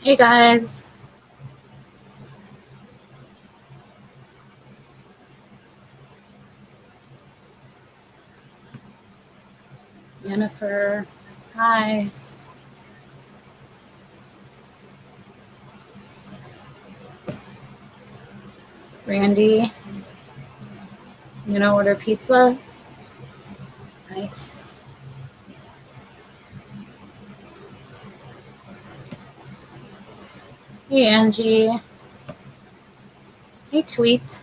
Hey guys, Jennifer, hi, Randy, you gonna order pizza? Nice. Hey Angie, hey Tweet,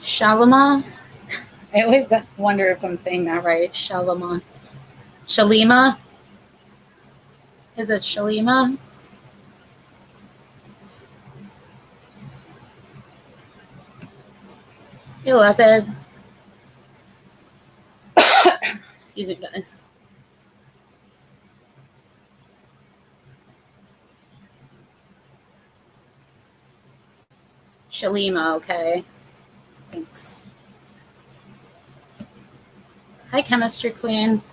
Shalima. I always wonder if I'm saying that right. Shalima. Shalima? Is it Shalima? Beloved. Excuse me, guys. Shalima, okay. Thanks. Hi, Chemistry Queen.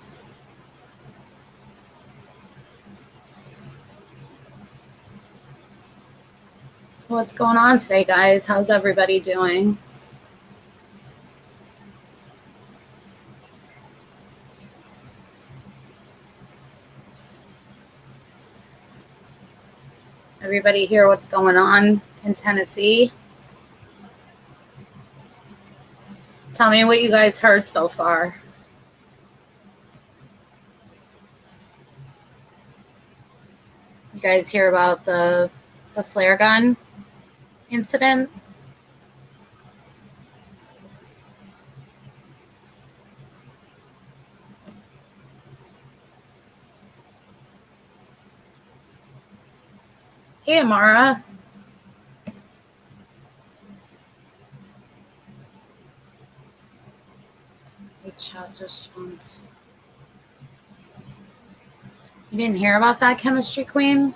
So, what's going on today, guys? How's everybody doing? Everybody hear what's going on in Tennessee? Tell me what you guys heard so far. You guys hear about the flare gun incident? Hey, Amara. Hey, chat just jumped. You didn't hear about that, Chemistry Queen?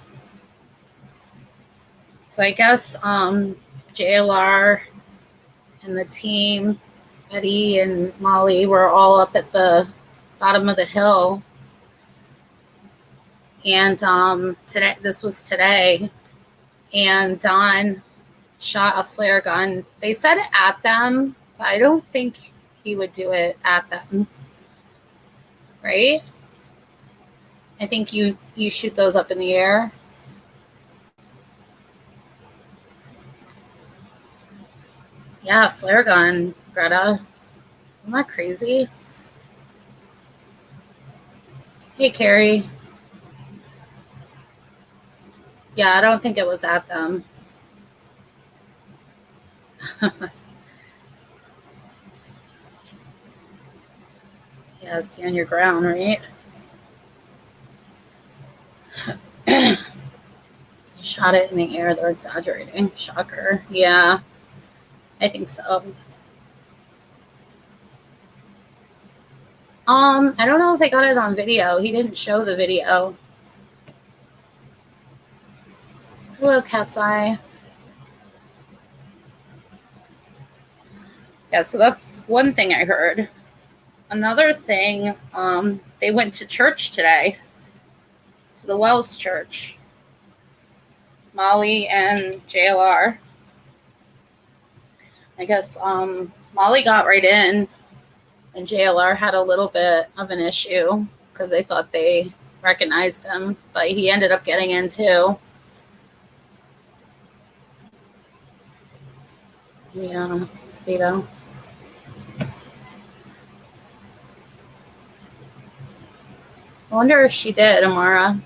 So I guess JLR and the team, Eddie and Molly, were all up at the bottom of the hill. And this was today. And Don shot a flare gun. They said at them, but I don't think he would do it at them. Right? I think you shoot those up in the air. Yeah, flare gun, Greta. I'm not crazy. Hey, Carrie. Yeah, I don't think it was at them. Yeah, stand your ground, right? You shot it in the air. They're exaggerating. Shocker. Yeah, I think so. I don't know if they got it on video. He didn't show the video. Hello, Cat's Eye. Yeah, so that's one thing I heard. Another thing, they went to church today, to the Wells Church. Molly and JLR. I guess Molly got right in, and JLR had a little bit of an issue because they thought they recognized him, but he ended up getting in too. Yeah, Speedo. I wonder if she did, Amara.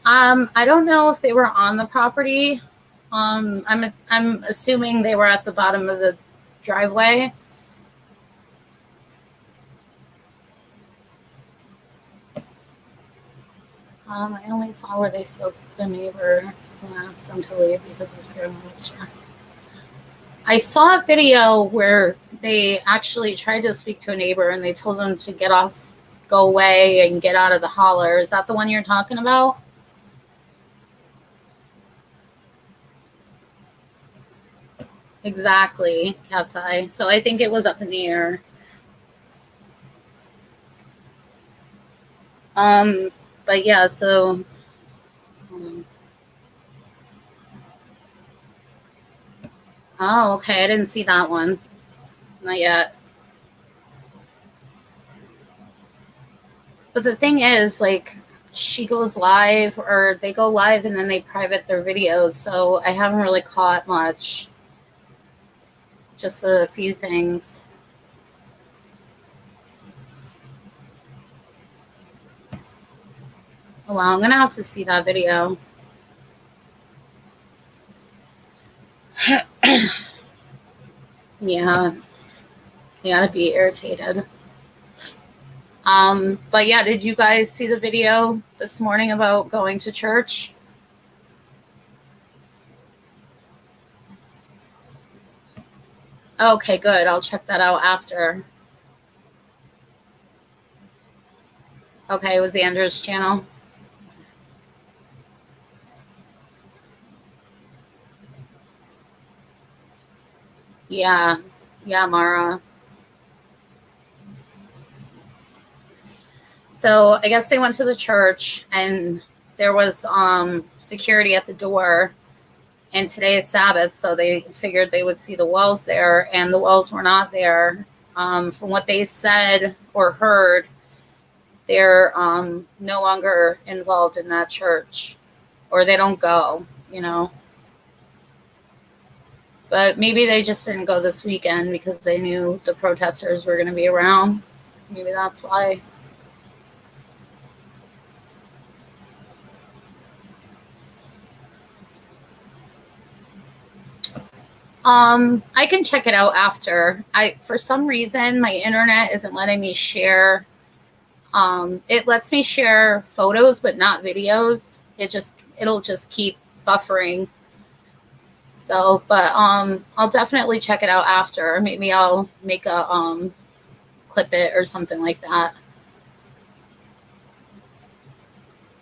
I don't know if they were on the property. I'm assuming they were at the bottom of the driveway. I only saw where they spoke to the neighbor and asked them to leave because his grandma was stressed. I saw a video where they actually tried to speak to a neighbor and they told them to get off, go away, and get out of the holler. Is that the one you're talking about? Exactly, cat's eye. So I think it was up in the air. Um, but yeah, so oh, okay, I didn't see that one. Not yet. But the thing is, like, she goes live or they go live and then they private their videos. So I haven't really caught much. Just a few things. Oh, wow, I'm gonna have to see that video. Yeah, you gotta be irritated. But yeah, did you guys see the video this morning about going to church? Okay, good. I'll check that out after. Okay, it was Andrew's channel. Yeah, yeah, Mara. So I guess they went to the church and there was security at the door. And today is Sabbath, so they figured they would see the wells there, and the wells were not there. From what they said or heard, they're no longer involved in that church, or they don't go, you know. But maybe they just didn't go this weekend because they knew the protesters were going to be around. Maybe that's why. I can check it out after. For some reason my internet isn't letting me share. It lets me share photos but not videos. It'll just keep buffering. So, but I'll definitely check it out after. Maybe I'll make a clip it or something like that.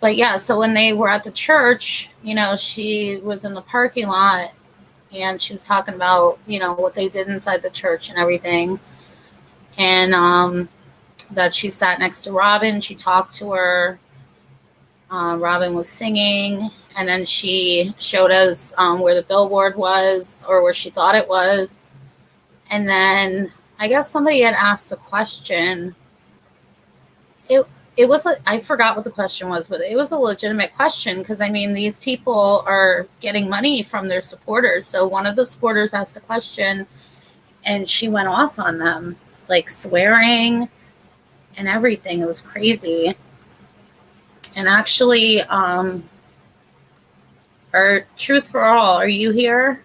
But yeah, so when they were at the church, you know, she was in the parking lot and she was talking about, you know, what they did inside the church and everything. And that she sat next to Robin, she talked to her. Robin was singing, and then she showed us where the billboard was, or where she thought it was. And then I guess somebody had asked a question. It it was I forgot what the question was, but it was a legitimate question because I mean these people are getting money from their supporters. So one of the supporters asked a question, and she went off on them, like swearing and everything. It was crazy. And actually, our Truth for All, are you here?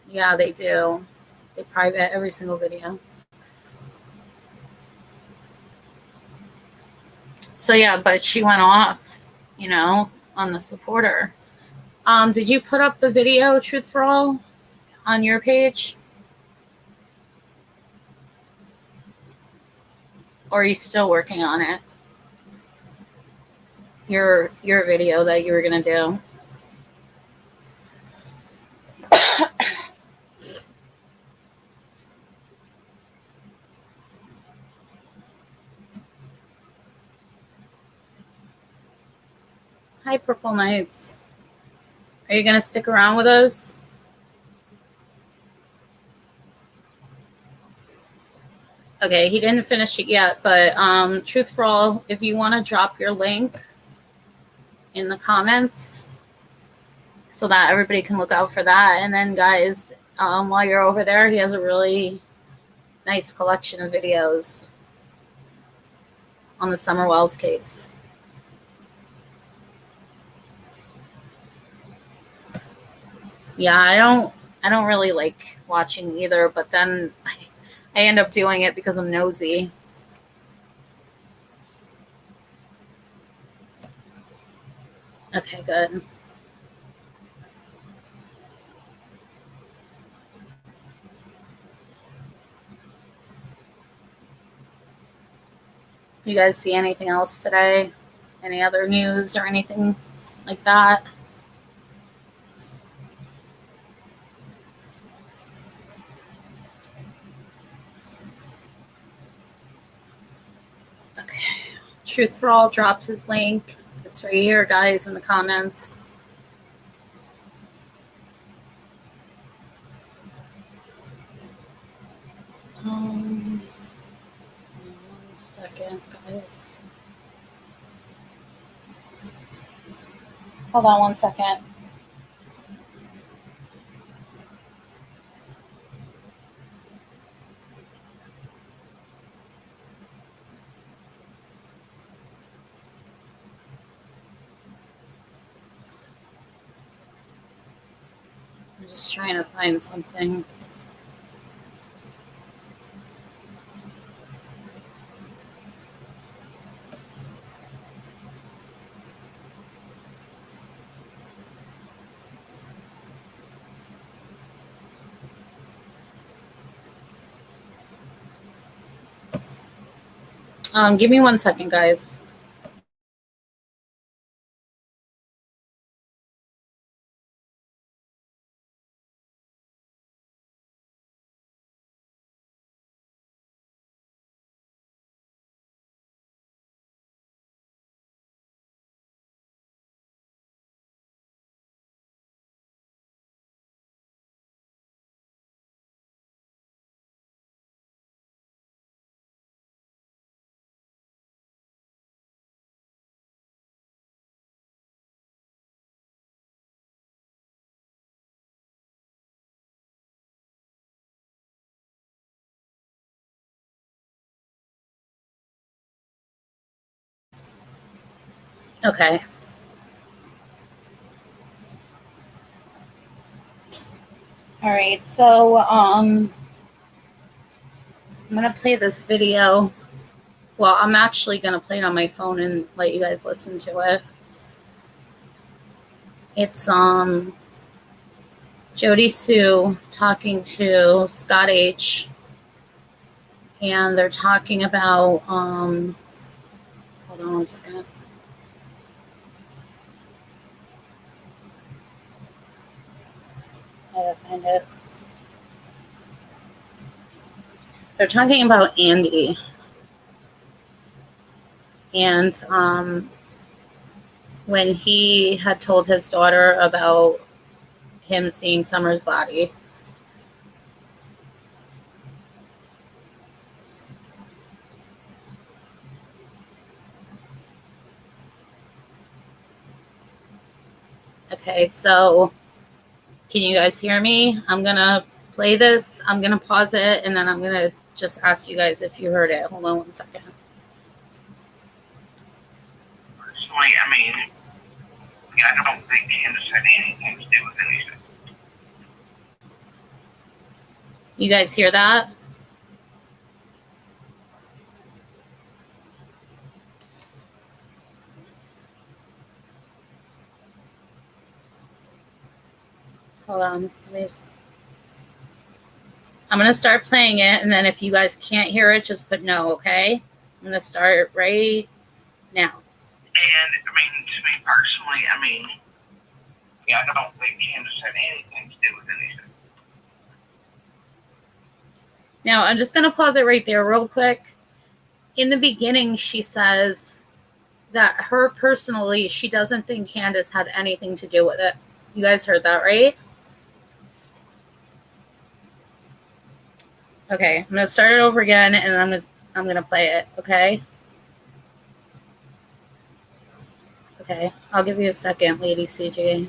Yeah, they do. They private every single video. So yeah, but she went off, you know, on the supporter. Did you put up the video Truth for All on your page? Or are you still working on it? Your video that you were gonna do. Hi, Purple Knights. Are you gonna stick around with us? Okay, he didn't finish it yet, but Truth for All, if you want to drop your link in the comments so that everybody can look out for that. And then, guys, while you're over there, he has a really nice collection of videos on the Summer Wells case. Yeah, I don't really like watching either, but then I end up doing it because I'm nosy. Okay, good. You guys see anything else today? Any other news or anything like that? Okay. Truth for All drops his link. It's right here, guys, in the comments. One second, guys. Hold on 1 second. I'm just trying to find something. Give me 1 second, guys. Okay. All right. So, I'm going to play this video. Well, I'm actually going to play it on my phone and let you guys listen to it. It's Jody Sue talking to Scott H. And they're talking about hold on 1 second. I gotta find it. They're talking about Andy. And when he had told his daughter about him seeing Summer's body. Okay, so can you guys hear me? I'm going to play this. I'm going to pause it, and then I'm going to just ask you guys if you heard it. Hold on 1 second. Personally, I mean, I don't think Candace had anything to do with anything. You guys hear that? Hold on. I'm going to start playing it, and then if you guys can't hear it, just put no, okay? I'm going to start right now. And, I mean, to me personally, I mean, I don't think Candace had anything to do with anything. Now, I'm just going to pause it right there real quick. In the beginning, she says that her personally, she doesn't think Candace had anything to do with it. You guys heard that, right? Okay, I'm going to start it over again, and I'm gonna play it, okay? Okay, I'll give you a second, Lady CJ.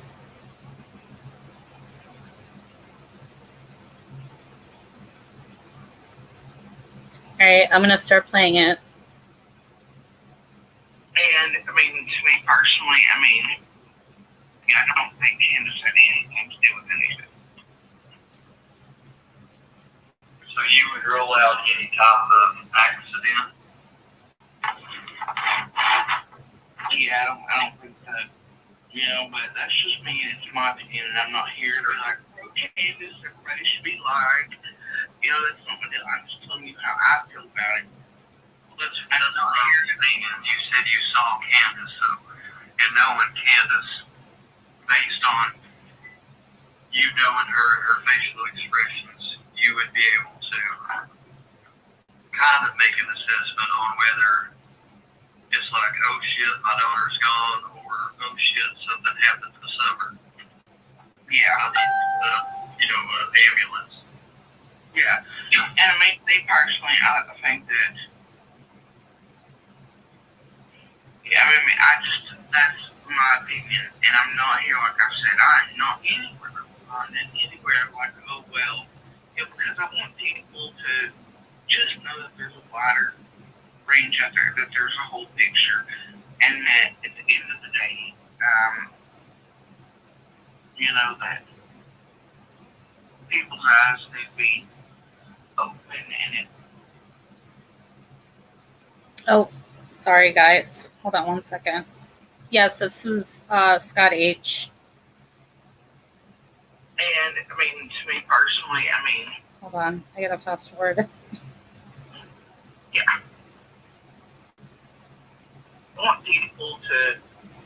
All right, I'm going to start playing it. And, I mean, to me personally, I mean, I don't think Candace had anything to do with anything. So you would rule out any type of accident? Yeah, I don't think that, but that's just me, and it's my opinion, and I'm not here to like, Candace, everybody should be like, that's something that I'm just telling you how I feel about it. Well, That's not your thing. You said you saw Candace, so, and knowing Candace, based on you knowing her facial expressions, you would be able to kind of make an assessment on whether it's like, oh shit, my daughter's gone, or oh shit, something happened to Summer. Yeah. Ambulance. Yeah. And I mean, me personally, I think that, that's my opinion, and I'm not here, like I said, I'm not anywhere on it, anywhere like, oh, well, because I want people to just know that there's a wider range out there, that there's a whole picture, and that at the end of the day, that people's eyes need to be open and it. Oh, sorry, guys. Hold on one second. Yes, this is Scott H. And, I mean, to me personally, hold on. I gotta fast forward. Yeah. I want people to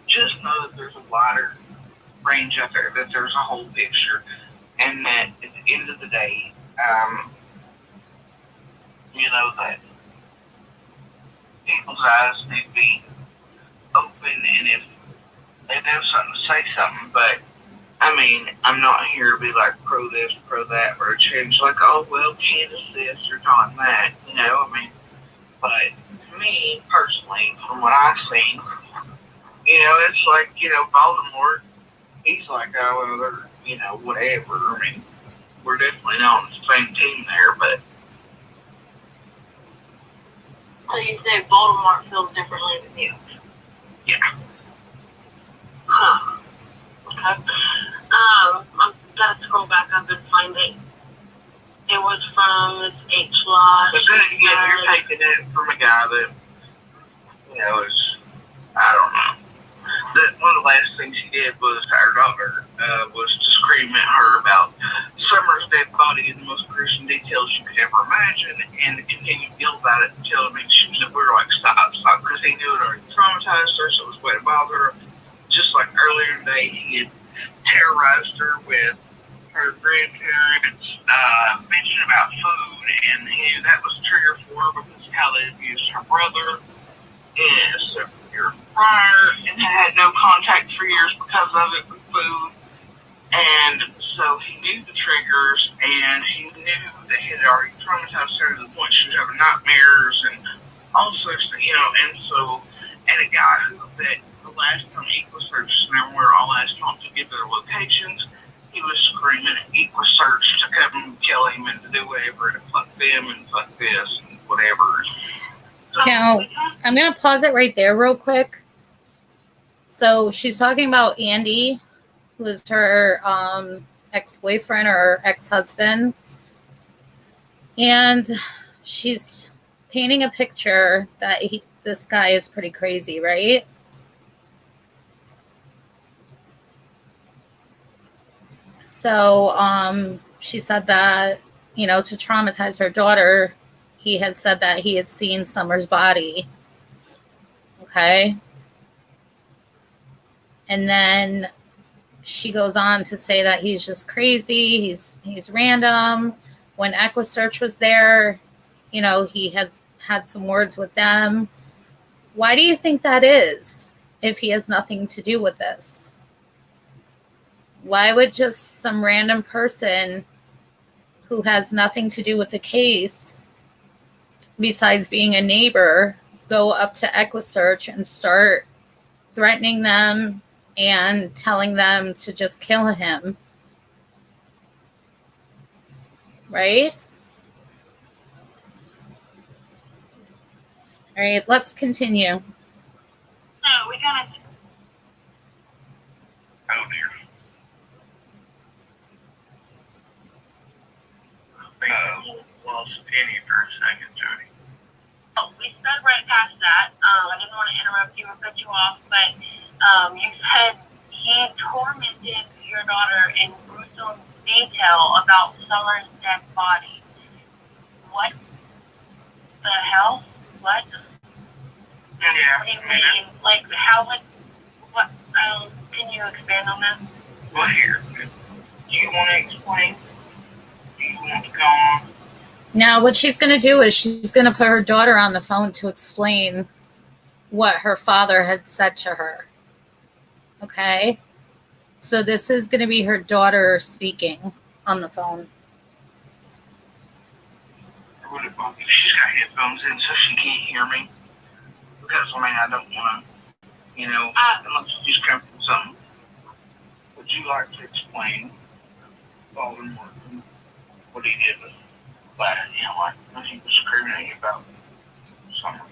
just know that there's a wider range out there, that there's a whole picture, and that at the end of the day, that people's eyes need to be open, and if they have something to say something, but I'm not here to be like pro this, pro that, or change like, oh, well, Candace this or John that, but to me, personally, from what I've seen, it's like, Baltimore, he's like, oh, well, they're, whatever, we're definitely not on the same team there, but. So you say Baltimore feels differently than you? Yeah. Huh. Okay. I'm gonna scroll back up and find it. It was from this H. Lodge. But then again, you're taking it from a guy that, is, I don't know. That one of the last things he did was our daughter was to scream at her about Summer's dead body in the most gruesome details you could ever imagine, and to continue to yell about it until we were like, stop, because he knew it already traumatized her, so it was way to bother her. Just like earlier today, he had terrorized her with her grandparents, mentioning about food, and he knew that was a trigger for her because of how they abused her brother. And so years prior, and had no contact for years because of it with food. And so he knew the triggers, and he knew that he had already traumatized her to the point she was having nightmares and all sorts of, and a guy who, that the last time Equisearch, and we're all asked not to give their locations, he was screaming at Equisearch to come and kill him and to do whatever, and fuck them and fuck this and whatever. Now, I'm going to pause it right there real quick. So she's talking about Andy, who is her ex-boyfriend or ex-husband. And she's painting a picture that this guy is pretty crazy, right? So she said that, to traumatize her daughter, he had said that he had seen Summer's body. Okay. And then she goes on to say that he's just crazy. He's random. When Equisearch was there, he has had some words with them. Why do you think that is, if he has nothing to do with this? Why would just some random person who has nothing to do with the case, besides being a neighbor, go up to Equisearch and start threatening them and telling them to just kill him? Right? All right, let's continue. No, we gotta. Oh dear. Lost Penny for a second, Jody. Oh, we sped right past that. I didn't want to interrupt you or cut you off, but you said he tormented your daughter in gruesome detail about Summer's dead body. What the hell? What? Yeah. What do you mean? Like, how would, what, can you expand on that? Well, here, do you want to explain? Do you want to go on? Now, what she's going to do is she's going to put her daughter on the phone to explain what her father had said to her. Okay? So this is going to be her daughter speaking on the phone. Would it bother if she's got headphones in so she can't hear me? Because, I mean, I don't want to, unless she's coming from something. Would you like to explain Voldemort what he did with that, like when he was screaming about something?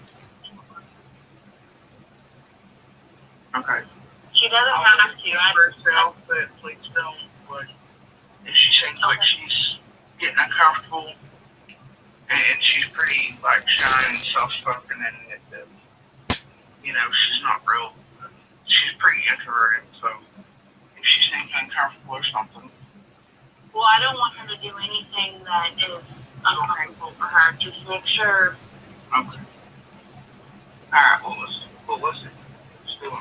Okay. She doesn't have to. Herself, but please don't. But if she seems like she's getting uncomfortable, and she's pretty shy and soft-spoken, and she's not real. She's pretty introverted, so if she seems uncomfortable or something. Well, I don't want her to do anything that is uncomfortable for her. Just make sure. Okay. All right. Well, listen. Let's do it.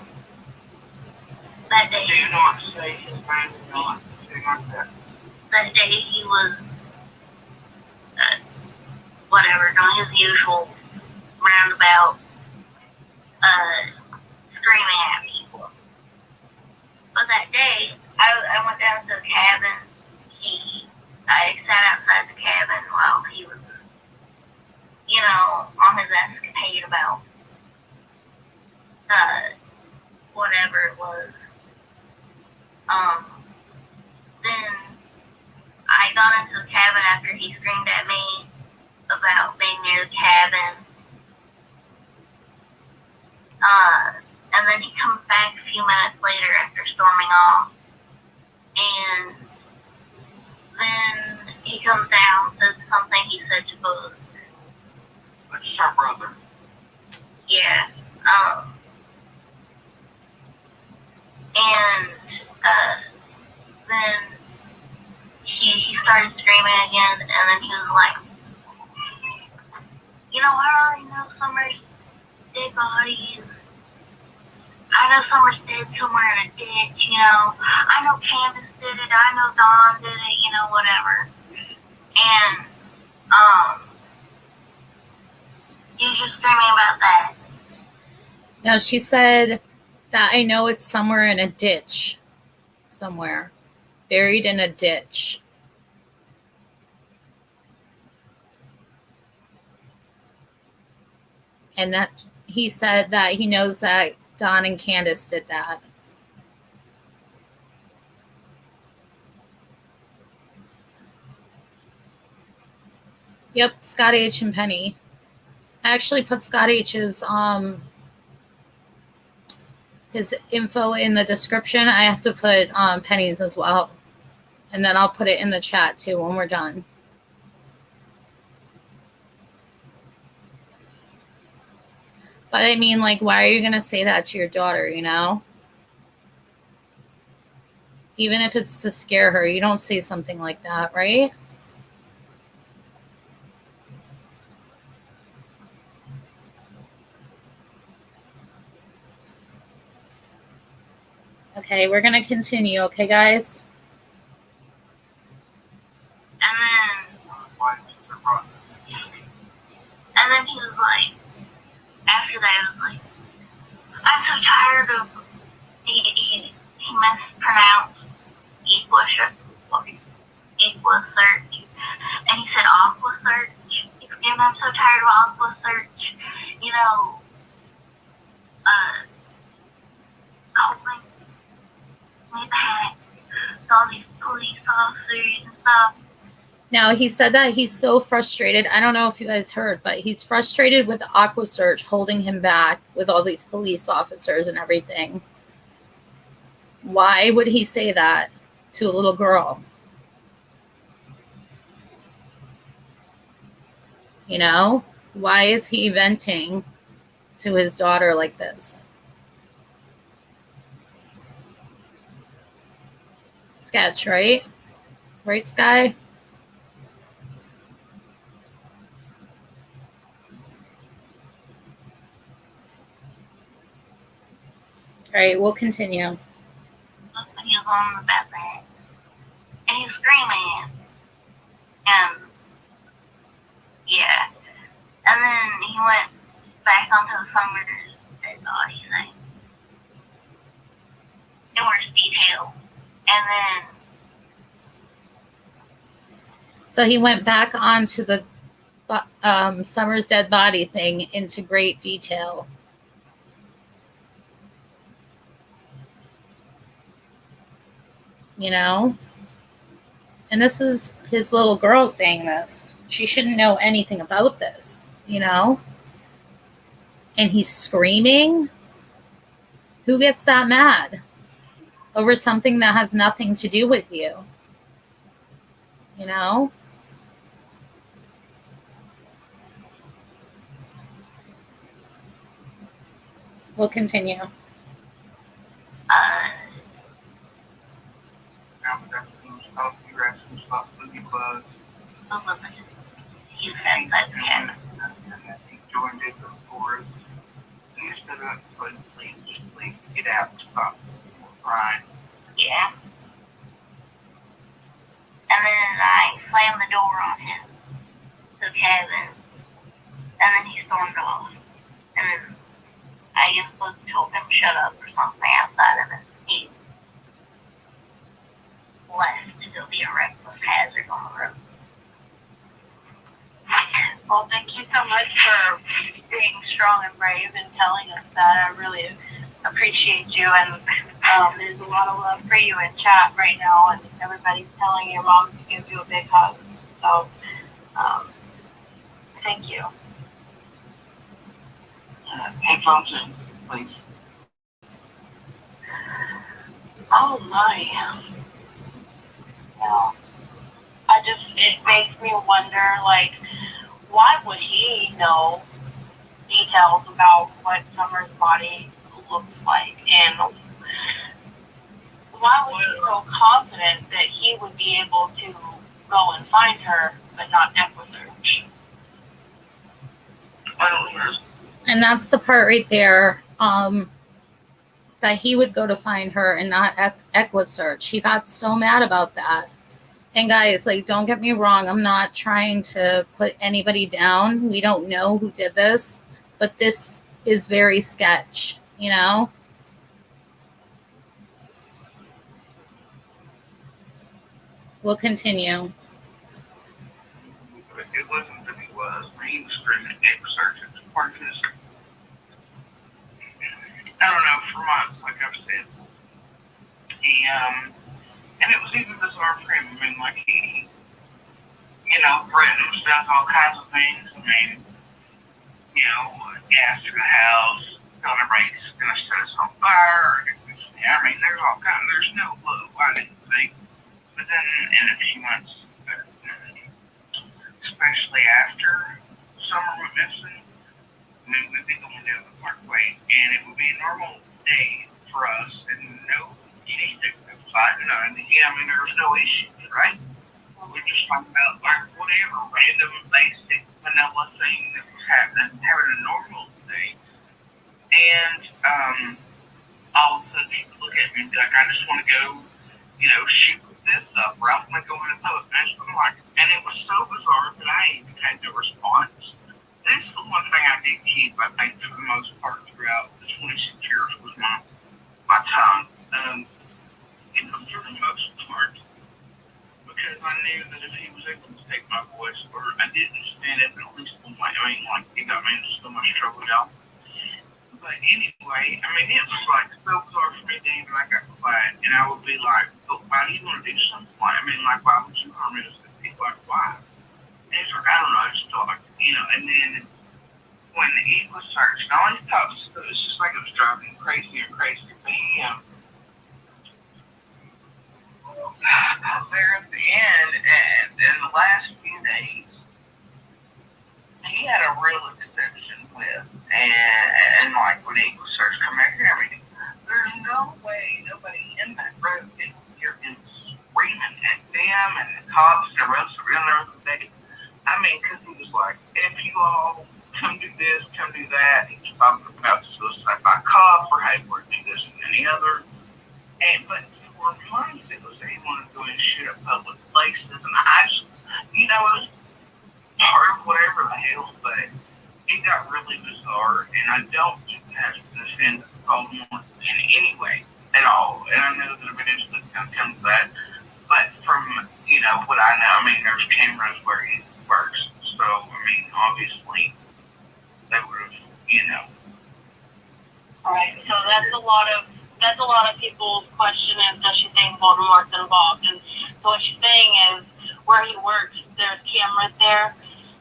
That day. Do not say his name. Do not say like that. That day he was, whatever, doing his usual roundabout, screaming at people. But that day, I went down to the cabin. I sat outside the cabin while he was, on his escapade about, whatever it was. Then I got into the cabin after he screamed at me about being near the cabin. And then he comes back a few minutes later after storming off. And then he comes down, says something he said to both. That's our brother. Yeah. And then he started screaming again, and then he was like, I already know Summer's dead bodies. I know Summer's dead somewhere in a ditch, I know Candace did it, I know Dawn did it, whatever. And, he was just screaming about that. Now, she said that I know it's somewhere in a ditch. Somewhere. Buried in a ditch. And that he said that he knows that Dawn and Candace did that. Yep, Scott H. and Penny. I actually put Scott H.'s his info in the description. I have to put Penny's as well. And then I'll put it in the chat too when we're done. But I mean, why are you going to say that to your daughter, Even if it's to scare her, you don't say something like that, right? Okay, we're going to continue, okay, guys? And then he was like, after that, he was like, I'm so tired of, he mispronounced Equasearch, and he said Aquasearch. And I'm so tired of Aquasearch, holding me back, all these police officers and stuff. Now, he said that he's so frustrated. I don't know if you guys heard, but he's frustrated with Aquasearch holding him back with all these police officers and everything. Why would he say that to a little girl? Why is he venting to his daughter like this? Sketch, right? Right, Sky? right, we'll continue. He was on the bed, and he's screaming. And yeah, and then he went back onto the Summer's dead body thing. Numerous details, and then So he went back onto the Summer's dead body thing into great detail. You know? And this is his little girl saying this. She shouldn't know anything about this, you know? And he's screaming. Who gets that mad over something that has nothing to do with you? You know? We'll continue. he said that him. He joined in the chorus. He stood up and said, please get out and stop crying. Yeah. And then I slammed the door on him, the cabin, and then he stormed off. And then I guess Luke told him shut up or something outside of it. He left to go be a reckless hazard on the road. Well, thank you so much for being strong and brave and telling us that. I really appreciate you. And there's a lot of love for you in chat right now, and everybody's telling your mom to give you a big hug. So, thank you. Headphones in, please. Oh my. Well, it makes me wonder, like, why would he know details about what Summer's body looks like? And why was he so confident that he would be able to go and find her, but not Equisearch? I don't know. And that's the part right there, that he would go to find her and not Equisearch. He got so mad about that. And guys, like, don't get me wrong. I'm not trying to put anybody down. We don't know who did this, but this is very sketch, you know? We'll continue. It wasn't that he was. He was screaming Equisearch at the parties. I don't know, for months, like I've said. He, and it was even bizarre for him. I mean, like, he, threatens, does all kinds of things. I mean, gas to the house, telling everybody he's going to set us on fire. I mean, there's no clue, I didn't think. But then in a few months, especially after Summer went missing, we'd be going down the parkway, and it would be a normal day for us, and no anything fighting on it. I mean, there was no issues, right? We just talked about like whatever random basic vanilla thing that was happening, having a normal day. And all of a sudden he would look at me and be like, I just want to go, shoot this up, or I'm going to go in the post. And I'm like, and it was so bizarre that I even had no response. This is the one thing I did keep, I think, for the most part throughout the 26 years was my tongue. For the most part, because I knew that if he was able to take my voice, or I didn't stand up at least one way, it got me into so much trouble, y'all. But anyway, it was like so bizarre for me, Dave, and I got quiet, and I would be like, oh, why do you want to do something? Why would you harm us? And he's like, why? And he's like, I don't know, I just thought, and then when the Equisearch, and all these talks, it was just like it was driving me crazy and crazy, but he, there at the end, and in the last few days, he had a real exception with, and like when Equisearch come out here, there's no way nobody in that road can hear him screaming at them and the cops and the rest of the day. Because he was like, if you all come do this, come do that, he's talking about suicide by cop, or hey, we're do this and any other. But for months it was that he wanted to go and shoot up public places, and I just, it was part of whatever the hell, but it got really bizarre, and I don't have to defend Voldemort in any way at all. And I know that eventually it's going to come to that, but from what I know, there's cameras where he works, so obviously they would have, Right. So that's a lot of people's question is, does she think Voldemort's involved? And so what she's saying is, where he works, there's cameras there,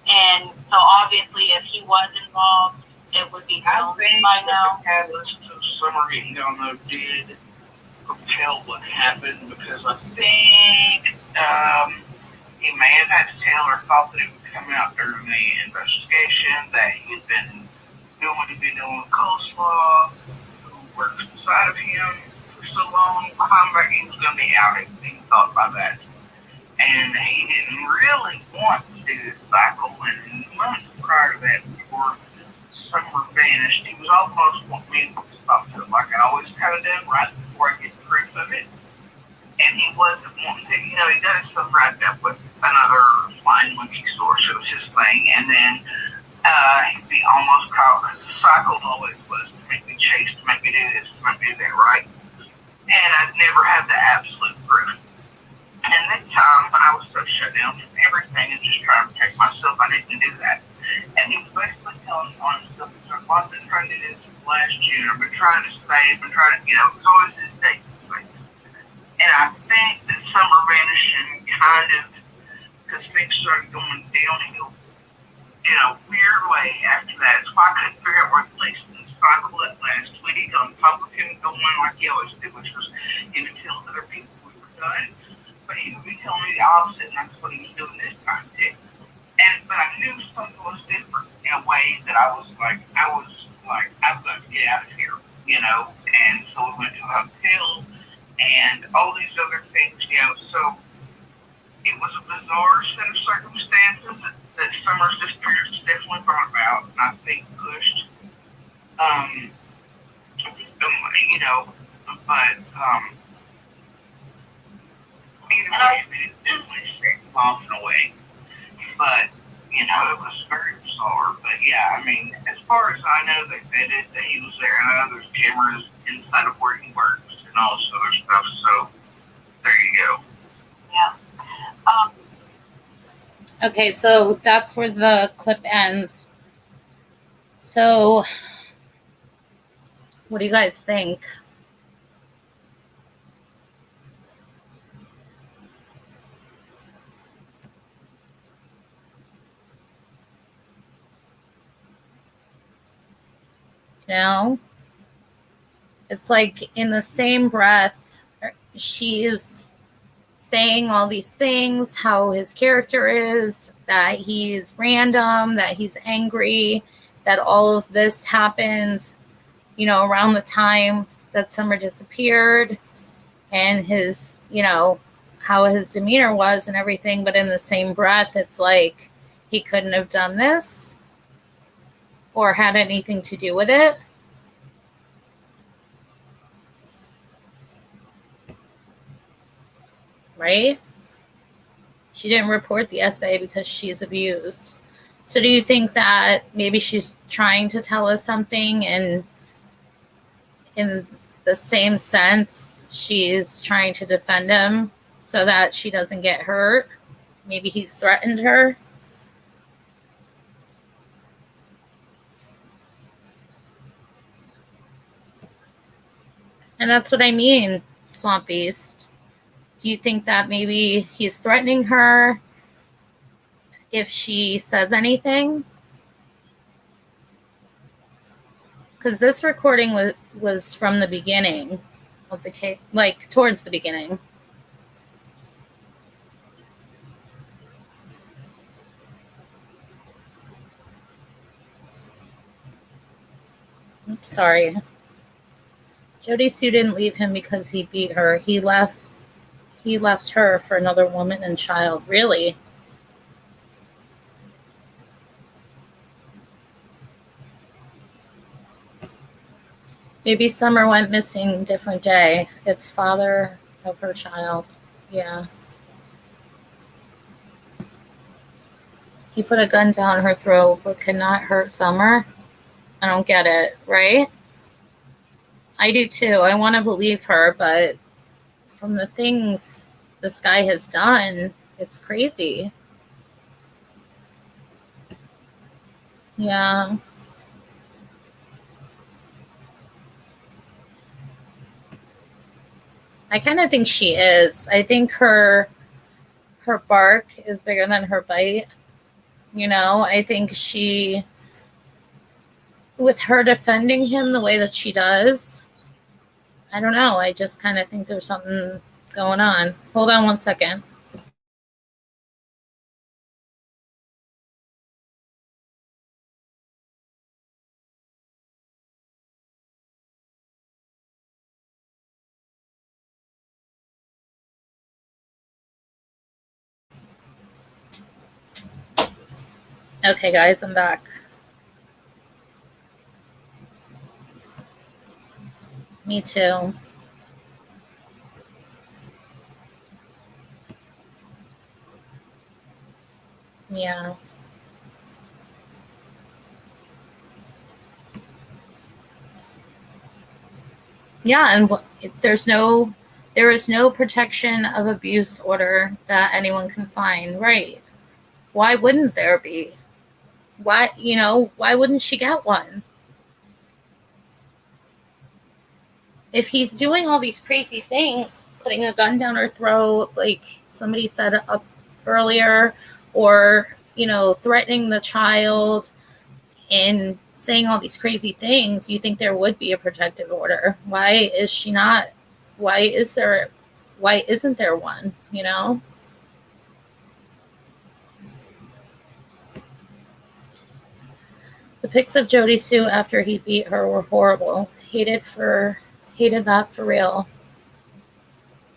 and so obviously if he was involved, it would be known by now. The catalyst of Summer getting gone did propel what happened, because I think he may have had to tell or thought that it would come out during the investigation that he'd been doing Coleslaw, who works inside of him for so long behind back, he was going to be outed. He thought by that. And he didn't really want to do this cycle. And months prior to that, before Summer vanished, he was almost wanting me to stop to it, like I always kind of done, right before I get proof of it. And he wasn't wanting to, he got himself wrapped up with another flying monkey source. It was his thing. And then he'd be almost caught, because the cycle always was to make me chase, to make me do this, to make me do that, right? And I'd never have the absolute proof. And that time, I was so shut down from everything and just trying to protect myself, I didn't do that. And he was basically telling me on himself, I've been trying to do this last June, I've been trying to save, I've been trying to, it's always his date. And I think that Summer vanishing kind of, because things started going downhill in a weird way after that. So I couldn't figure out where the place in the cycle that last week on top of him going like he always did, which was he would tell other people we were done, but he would be telling me the opposite, and that's what he was doing this time too. But I knew something was different in a way that I was like, I've got to get out of here, and so we went to a hotel and all these other things, so it was a bizarre set of circumstances that Summer's disappearance definitely brought about, and I think pushed, but either way, it definitely set him off in a way, but, it was very bizarre, but yeah, as far as I know, they said it, that he was there, and I know there's cameras inside of where he works and all this other stuff, so there you go. Yeah. Okay, so that's where the clip ends. So, what do you guys think? It's like in the same breath, she is saying all these things, how his character is, that he's random, that he's angry, that all of this happened, around the time that Summer disappeared, and his, how his demeanor was and everything. But in the same breath, it's like he couldn't have done this or had anything to do with it. Right? She didn't report the essay because she's abused. So do you think that maybe she's trying to tell us something, and in the same sense, she's trying to defend him so that she doesn't get hurt? Maybe he's threatened her. And that's what I mean, Swamp Beast. Do you think that maybe he's threatening her if she says anything? Because this recording was from the beginning of the case, like towards the beginning. Oops, sorry. Jody Sue didn't leave him because he beat her. He left her for another woman and child. Really? Maybe Summer went missing different day. It's father of her child. Yeah. He put a gun down her throat but could not hurt Summer. I don't get it, right? I do too. I want to believe her, but from the things this guy has done, it's crazy. Yeah. I kind of think she is. I think her bark is bigger than her bite. You know, I think she, with her defending him the way that she does, I don't know. I just kind of think there's something going on. Hold on one second. Okay, guys, I'm back. Me too. Yeah. Yeah, and there is no protection of abuse order that anyone can find, right? Why wouldn't there be? Why wouldn't she get one? If he's doing all these crazy things, putting a gun down her throat, like somebody said up earlier, or, threatening the child and saying all these crazy things, you think there would be a protective order. Why is she not? Why isn't there one, The pics of Jody Sue after he beat her were horrible. Hated that for real.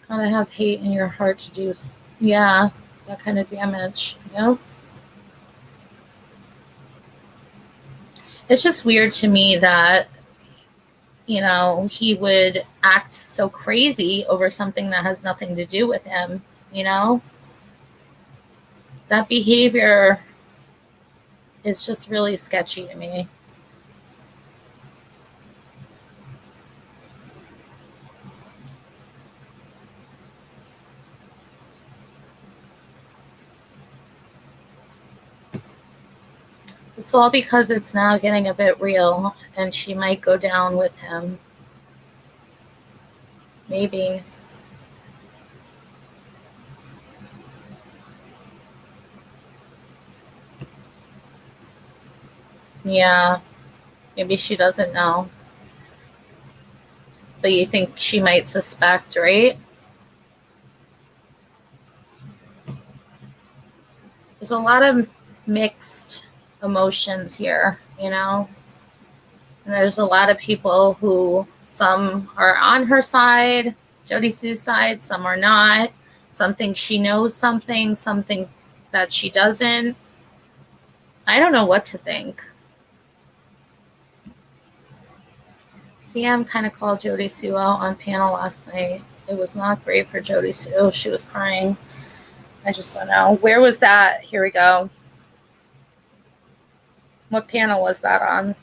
Gotta have hate in your heart to do, yeah, that kind of damage, It's just weird to me that, he would act so crazy over something that has nothing to do with him, That behavior is just really sketchy to me. It's all because it's now getting a bit real, and she might go down with him. Maybe. Yeah, maybe she doesn't know. But you think she might suspect, right? There's a lot of mixed emotions here, And there's a lot of people who, some are on her side, Jody Sue's side, some are not. Some think she knows something that she doesn't. I don't know what to think. CM kind of called Jody Sue out on panel last night. It was not great for Jody Sue. She was crying. I just don't know. Where was that? Here we go. What panel was that on?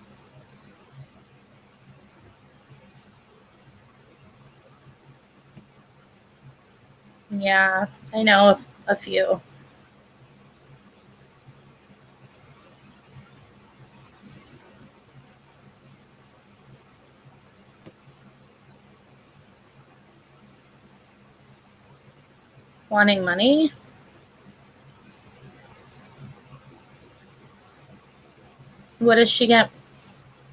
Yeah, I know a few. Wanting money? What does she get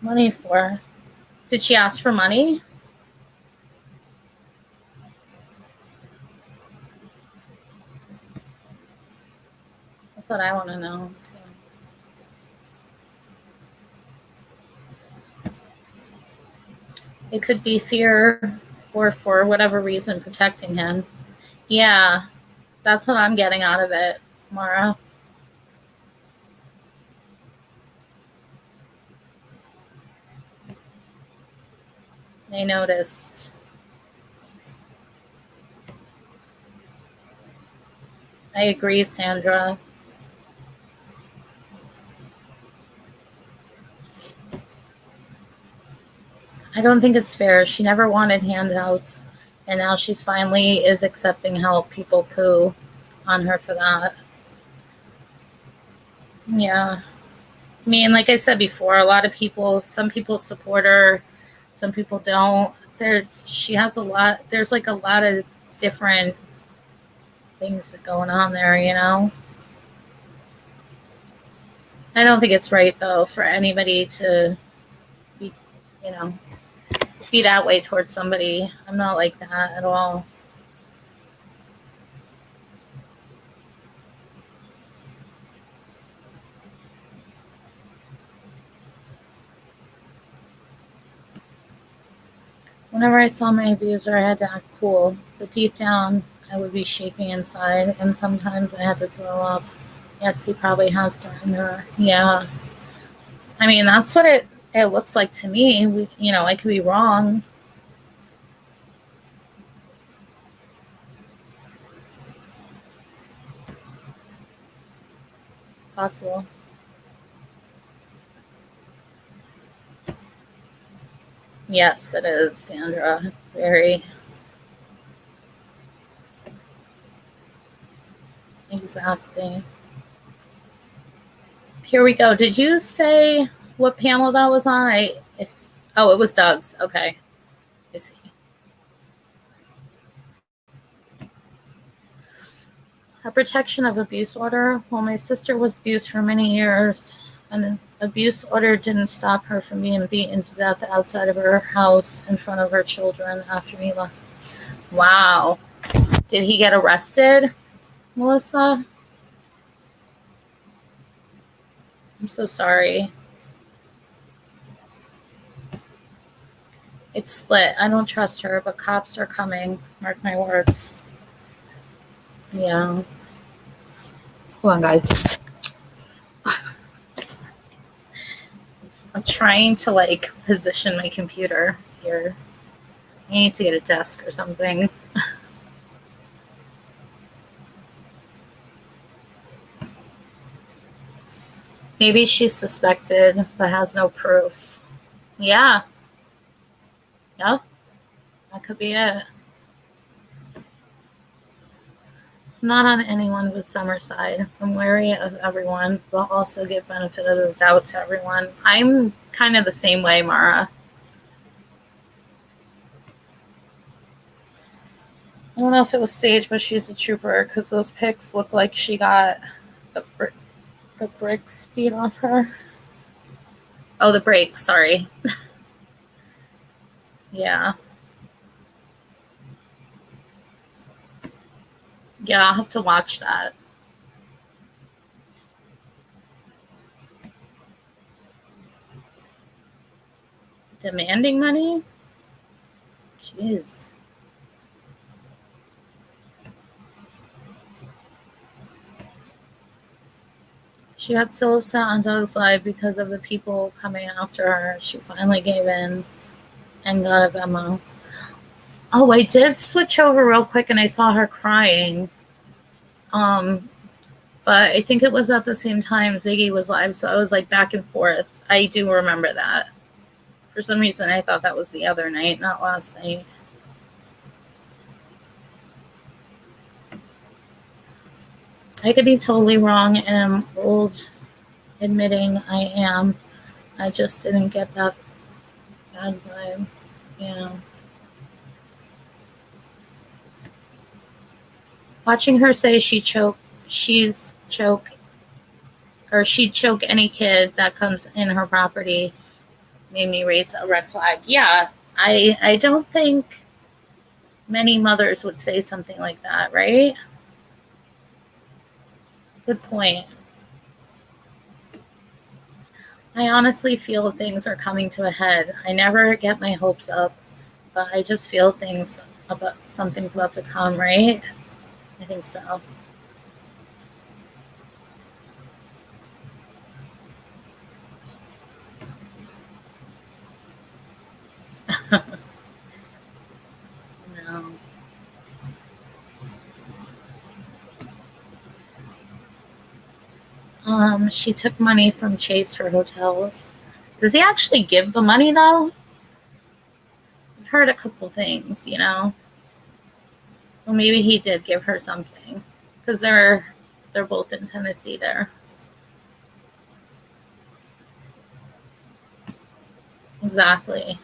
money for? Did she ask for money? That's what I want to know. It could be fear or for whatever reason protecting him. Yeah, that's what I'm getting out of it, Mara. They noticed. I agree, Sandra. I don't think it's fair. She never wanted handouts, and now she's finally is accepting help. People poo on her for that. Yeah. I mean, like I said before, a lot of people, some people support her, some people don't. She has a lot, there's like a lot of different things going on there, you know? I don't think it's right, though, for anybody to be, you know, be that way towards somebody. I'm not like that at all. Whenever I saw my abuser, I had to act cool, but deep down, I would be shaking inside, and sometimes I had to throw up. Yes, he probably has threatened her. Yeah. I mean, that's what it looks like to me. I could be wrong. Possible. Yes, it is, Sandra. Very. Exactly. Here we go. Did you say what panel that was on? It was Doug's. Okay. I see. A protection of abuse order. Well, my sister was abused for many years, and the abuse order didn't stop her from being beaten to death outside of her house in front of her children after he left. Wow. Did he get arrested, Melissa? I'm so sorry. It's split. I don't trust her, but cops are coming. Mark my words. Yeah. Hold on, guys. I'm trying to position my computer here. I need to get a desk or something. Maybe she's suspected but has no proof. Yeah. Yep. That could be it. I'm not on anyone but Summer's side. I'm wary of everyone, but also give benefit of the doubt to everyone. I'm kind of the same way, Mara. I don't know if it was staged, but she's a trooper because those pics look like she got the bricks beat off her. Oh, the brakes, sorry. Yeah. Yeah, I'll have to watch that. Demanding money? Jeez. She got so upset on Doug's live because of the people coming after her. She finally gave in and got a Venmo. Oh, I did switch over real quick and I saw her crying. But I think it was at the same time Ziggy was live, so I was back and forth. I do remember that. For some reason, I thought that was the other night, not last night. I could be totally wrong, and I'm old admitting I am. I just didn't get that bad vibe. Yeah. Watching her say she'd choke any kid that comes in her property made me raise a red flag. Yeah, I don't think many mothers would say something like that, right? Good point. I honestly feel things are coming to a head. I never get my hopes up, but I just feel something's about to come, right? I think so. She took money from Chase for hotels. Does he actually give the money though? I've heard a couple things, you know. Well, maybe he did give her something because they're both in Tennessee there. Exactly.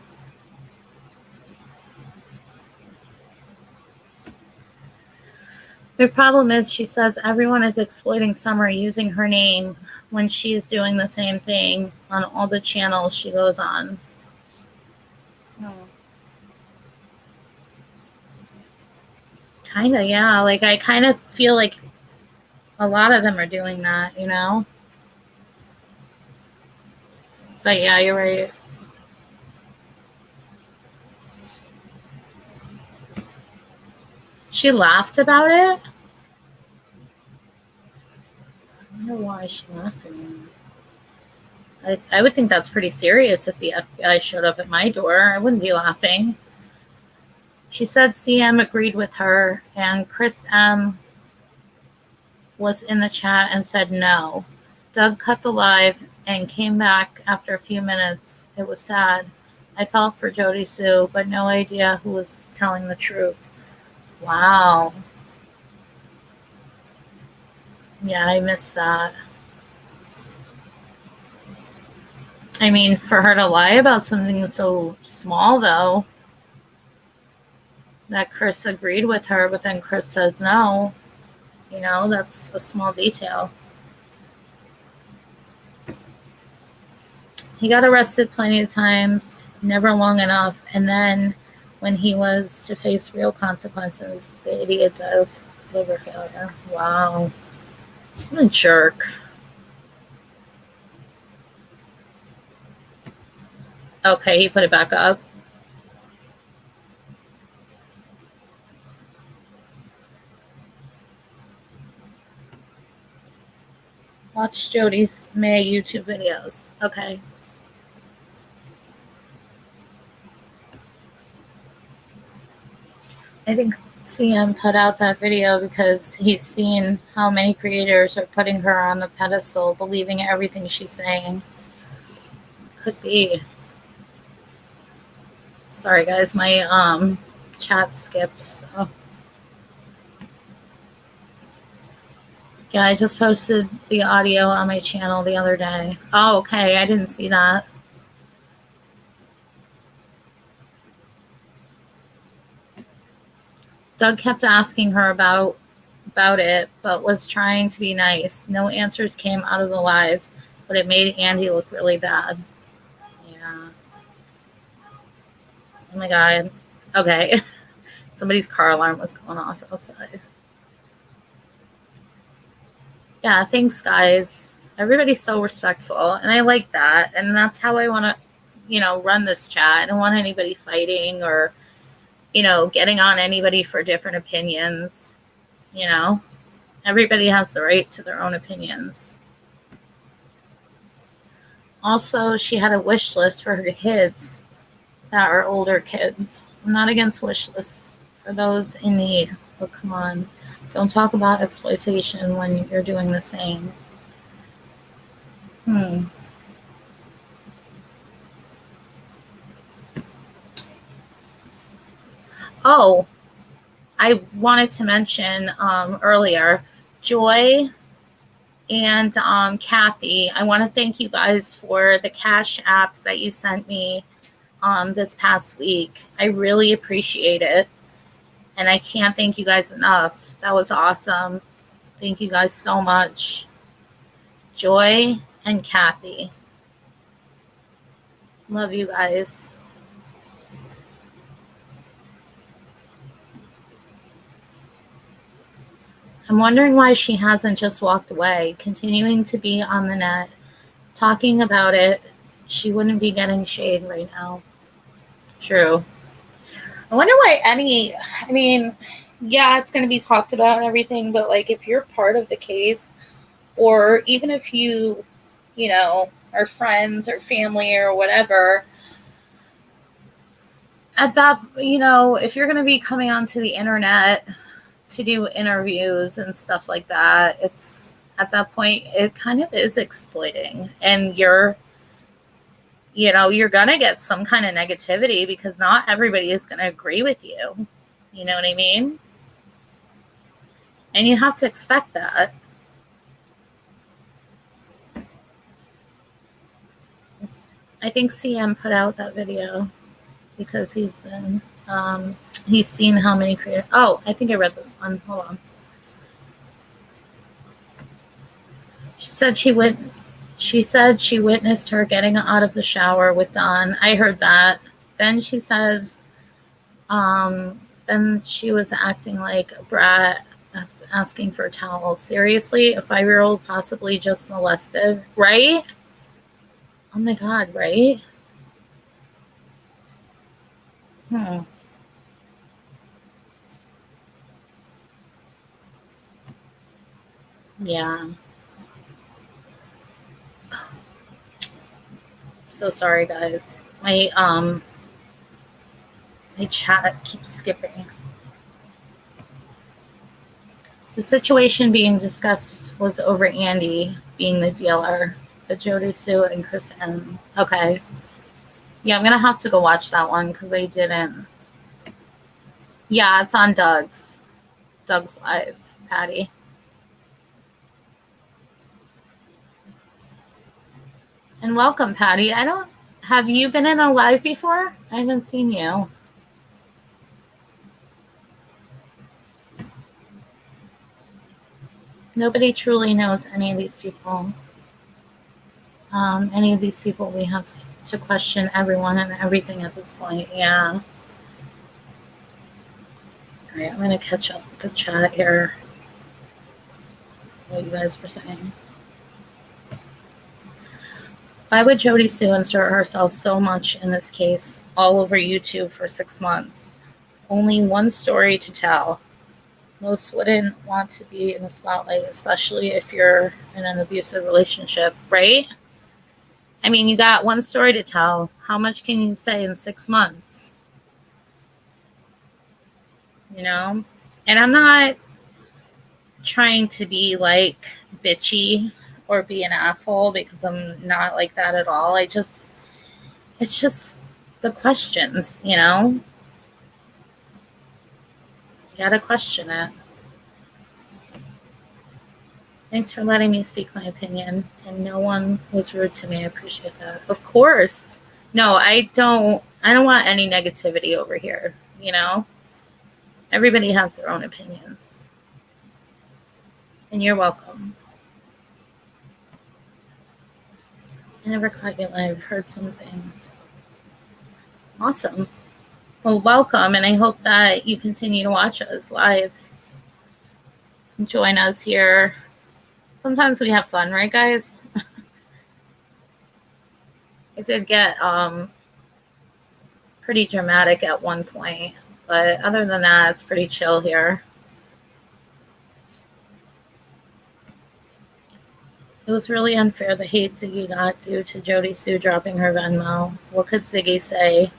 The problem is, she says everyone is exploiting Summer using her name when she is doing the same thing on all the channels she goes on. Kinda, yeah. Like, I kind of feel like a lot of them are doing that, you know? But yeah, you're right. She laughed about it? I wonder why she laughed at me. I would think that's pretty serious if the FBI showed up at my door. I wouldn't be laughing. She said CM agreed with her, and Chris M was in the chat and said no. Doug cut the live and came back after a few minutes. It was sad. I felt for Jody Sue, but no idea who was telling the truth. Wow. Yeah, I missed that. I mean, for her to lie about something so small, though, that Chris agreed with her, but then Chris says no, you know, that's a small detail. He got arrested plenty of times, never long enough, and then when he was to face real consequences, the idiot died of liver failure. Wow. What a jerk. Okay, he put it back up. Watch Jody's May YouTube videos. Okay. I think CM put out that video because he's seen how many creators are putting her on the pedestal, believing everything she's saying. Could be. Sorry guys, my chat skipped. So. Yeah, I just posted the audio on my channel the other day. Oh, okay. I didn't see that. Doug kept asking her about it, but was trying to be nice. No answers came out of the live, but it made Andy look really bad. Yeah. Oh my God. Okay. Somebody's car alarm was going off outside. Yeah, thanks, guys. Everybody's so respectful, and I like that. And that's how I want to, you know, run this chat. I don't want anybody fighting or, you know, getting on anybody for different opinions. You know, everybody has the right to their own opinions. Also, she had a wish list for her kids that are older kids. I'm not against wish lists for those in need, but come on. Don't talk about exploitation when you're doing the same. Oh, I wanted to mention earlier, Joy and Kathy. I want to thank you guys for the cash apps that you sent me this past week. I really appreciate it. And I can't thank you guys enough. That was awesome. Thank you guys so much. Joy and Kathy. Love you guys. I'm wondering why she hasn't just walked away, continuing to be on the net, talking about it. She wouldn't be getting shade right now. True. I wonder why I mean, yeah, it's going to be talked about and everything, but like if you're part of the case, or even if you know, are friends or family or whatever, at that, you know, if you're going to be coming onto the internet to do interviews and stuff like that, at that point, it kind of is exploiting. And you're going to get some kind of negativity because not everybody is going to agree with you. You know what I mean? And you have to expect that. I think CM put out that video because he's seen how many creators. Oh, I think I read this one. Hold on. She said she witnessed her getting out of the shower with Don. I heard that. Then she says, then she was acting like a brat, asking for towels. Seriously, a 5-year-old possibly just molested, right? Oh my God, right? Yeah. So sorry, guys. My chat keeps skipping. The situation being discussed was over Andy being the dealer, but Jody Sue and Chris M. Okay. Yeah, I'm gonna have to go watch that one because I didn't. Yeah, it's on Doug's Live, Patty. And welcome, Patty. Have you been in a live before? I haven't seen you. Nobody truly knows any of these people. Any of these people, we have to question everyone and everything at this point. Yeah. All right, I'm going to catch up with the chat here. That's what you guys were saying. Why would Jody Sue insert herself so much in this case all over YouTube for 6 months? Only one story to tell. Most wouldn't want to be in the spotlight, especially if you're in an abusive relationship, right? I mean, you got one story to tell. How much can you say in 6 months? You know? And I'm not trying to be like bitchy or be an asshole because I'm not like that at all. It's just the questions, you know? You gotta question it. Thanks for letting me speak my opinion. And no one was rude to me. I appreciate that. Of course. No, I don't want any negativity over here, you know? Everybody has their own opinions. And you're welcome. I never caught you live. Heard some things. Awesome. Well, welcome, and I hope that you continue to watch us live. Join us here. Sometimes we have fun, right, guys? It did get pretty dramatic at one point, but other than that, it's pretty chill here. It was really unfair the hate Ziggy got due to Jody Sue dropping her Venmo. What could Ziggy say?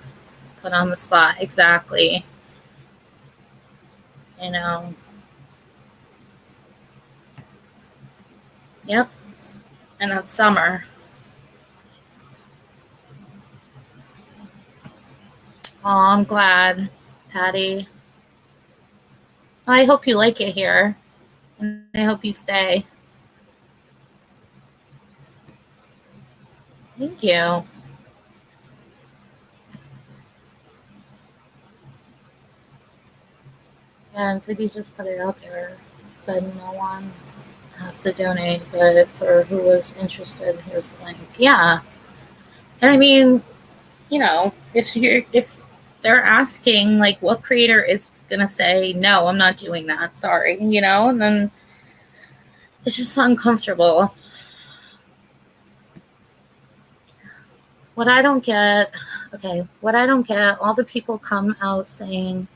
Put on the spot. Exactly. You know. Yep. And that's Summer. Oh, I'm glad, Patty. I hope you like it here. And I hope you stay. Thank you. Yeah, and Ziggy just put it out there. Said no one has to donate, but for who was interested, here's the link. Yeah. And I mean, you know, if they're asking, like, what creator is going to say, no, I'm not doing that, sorry, you know, and then it's just uncomfortable. What I don't get, all the people come out saying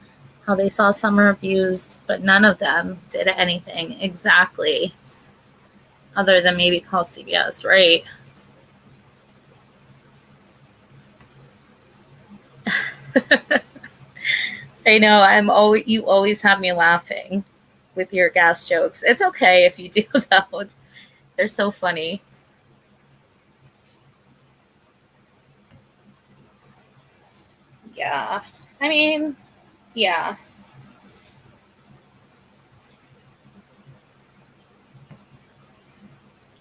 how they saw Summer abused, but none of them did anything exactly other than maybe call CBS, right? I know, you always have me laughing with your gas jokes. It's okay if you do, though. They're so funny. Yeah. I mean, yeah.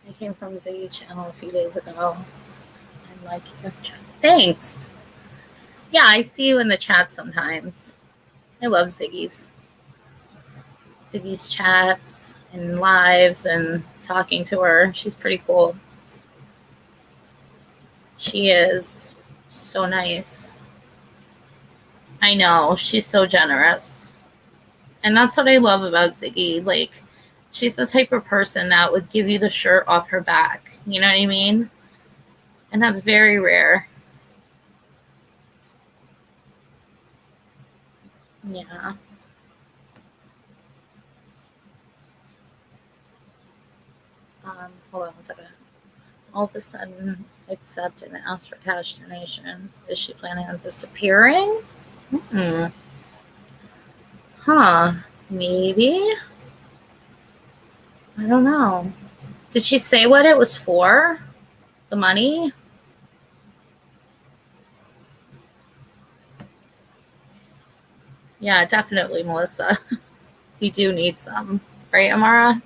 I came from Ziggy Channel a few days ago. I'm like, thanks. Yeah, I see you in the chat sometimes. I love Ziggy's chats and lives and talking to her. She's pretty cool. She is so nice. I know, she's so generous. And that's what I love about Ziggy. Like, she's the type of person that would give you the shirt off her back. You know what I mean? And that's very rare. Yeah. Hold on 1 second. All of a sudden, accept and ask for cash donations. Is she planning on disappearing? Huh. Maybe? I don't know. Did she say what it was for? The money? Yeah, definitely, Melissa. We do need some. Right, Amara?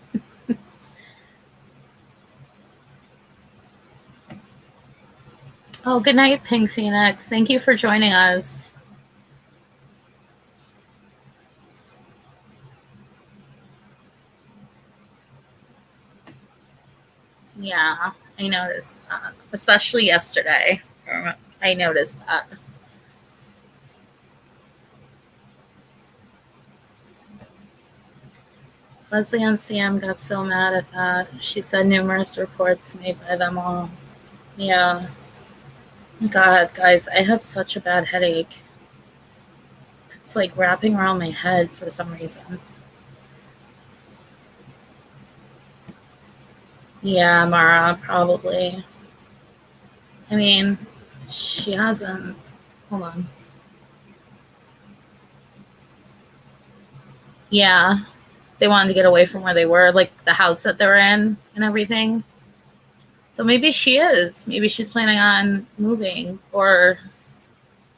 Oh, good night, Pink Phoenix. Thank you for joining us. Yeah, I noticed that. Especially yesterday. I noticed that. Leslie on CM got so mad at that. She said numerous reports made by them all. Yeah. God, guys, I have such a bad headache. It's like wrapping around my head for some reason. Yeah, Mara, probably. I mean, she hasn't. Hold on. Yeah. They wanted to get away from where they were, like the house that they're in and everything. So maybe she is. Maybe she's planning on moving. Or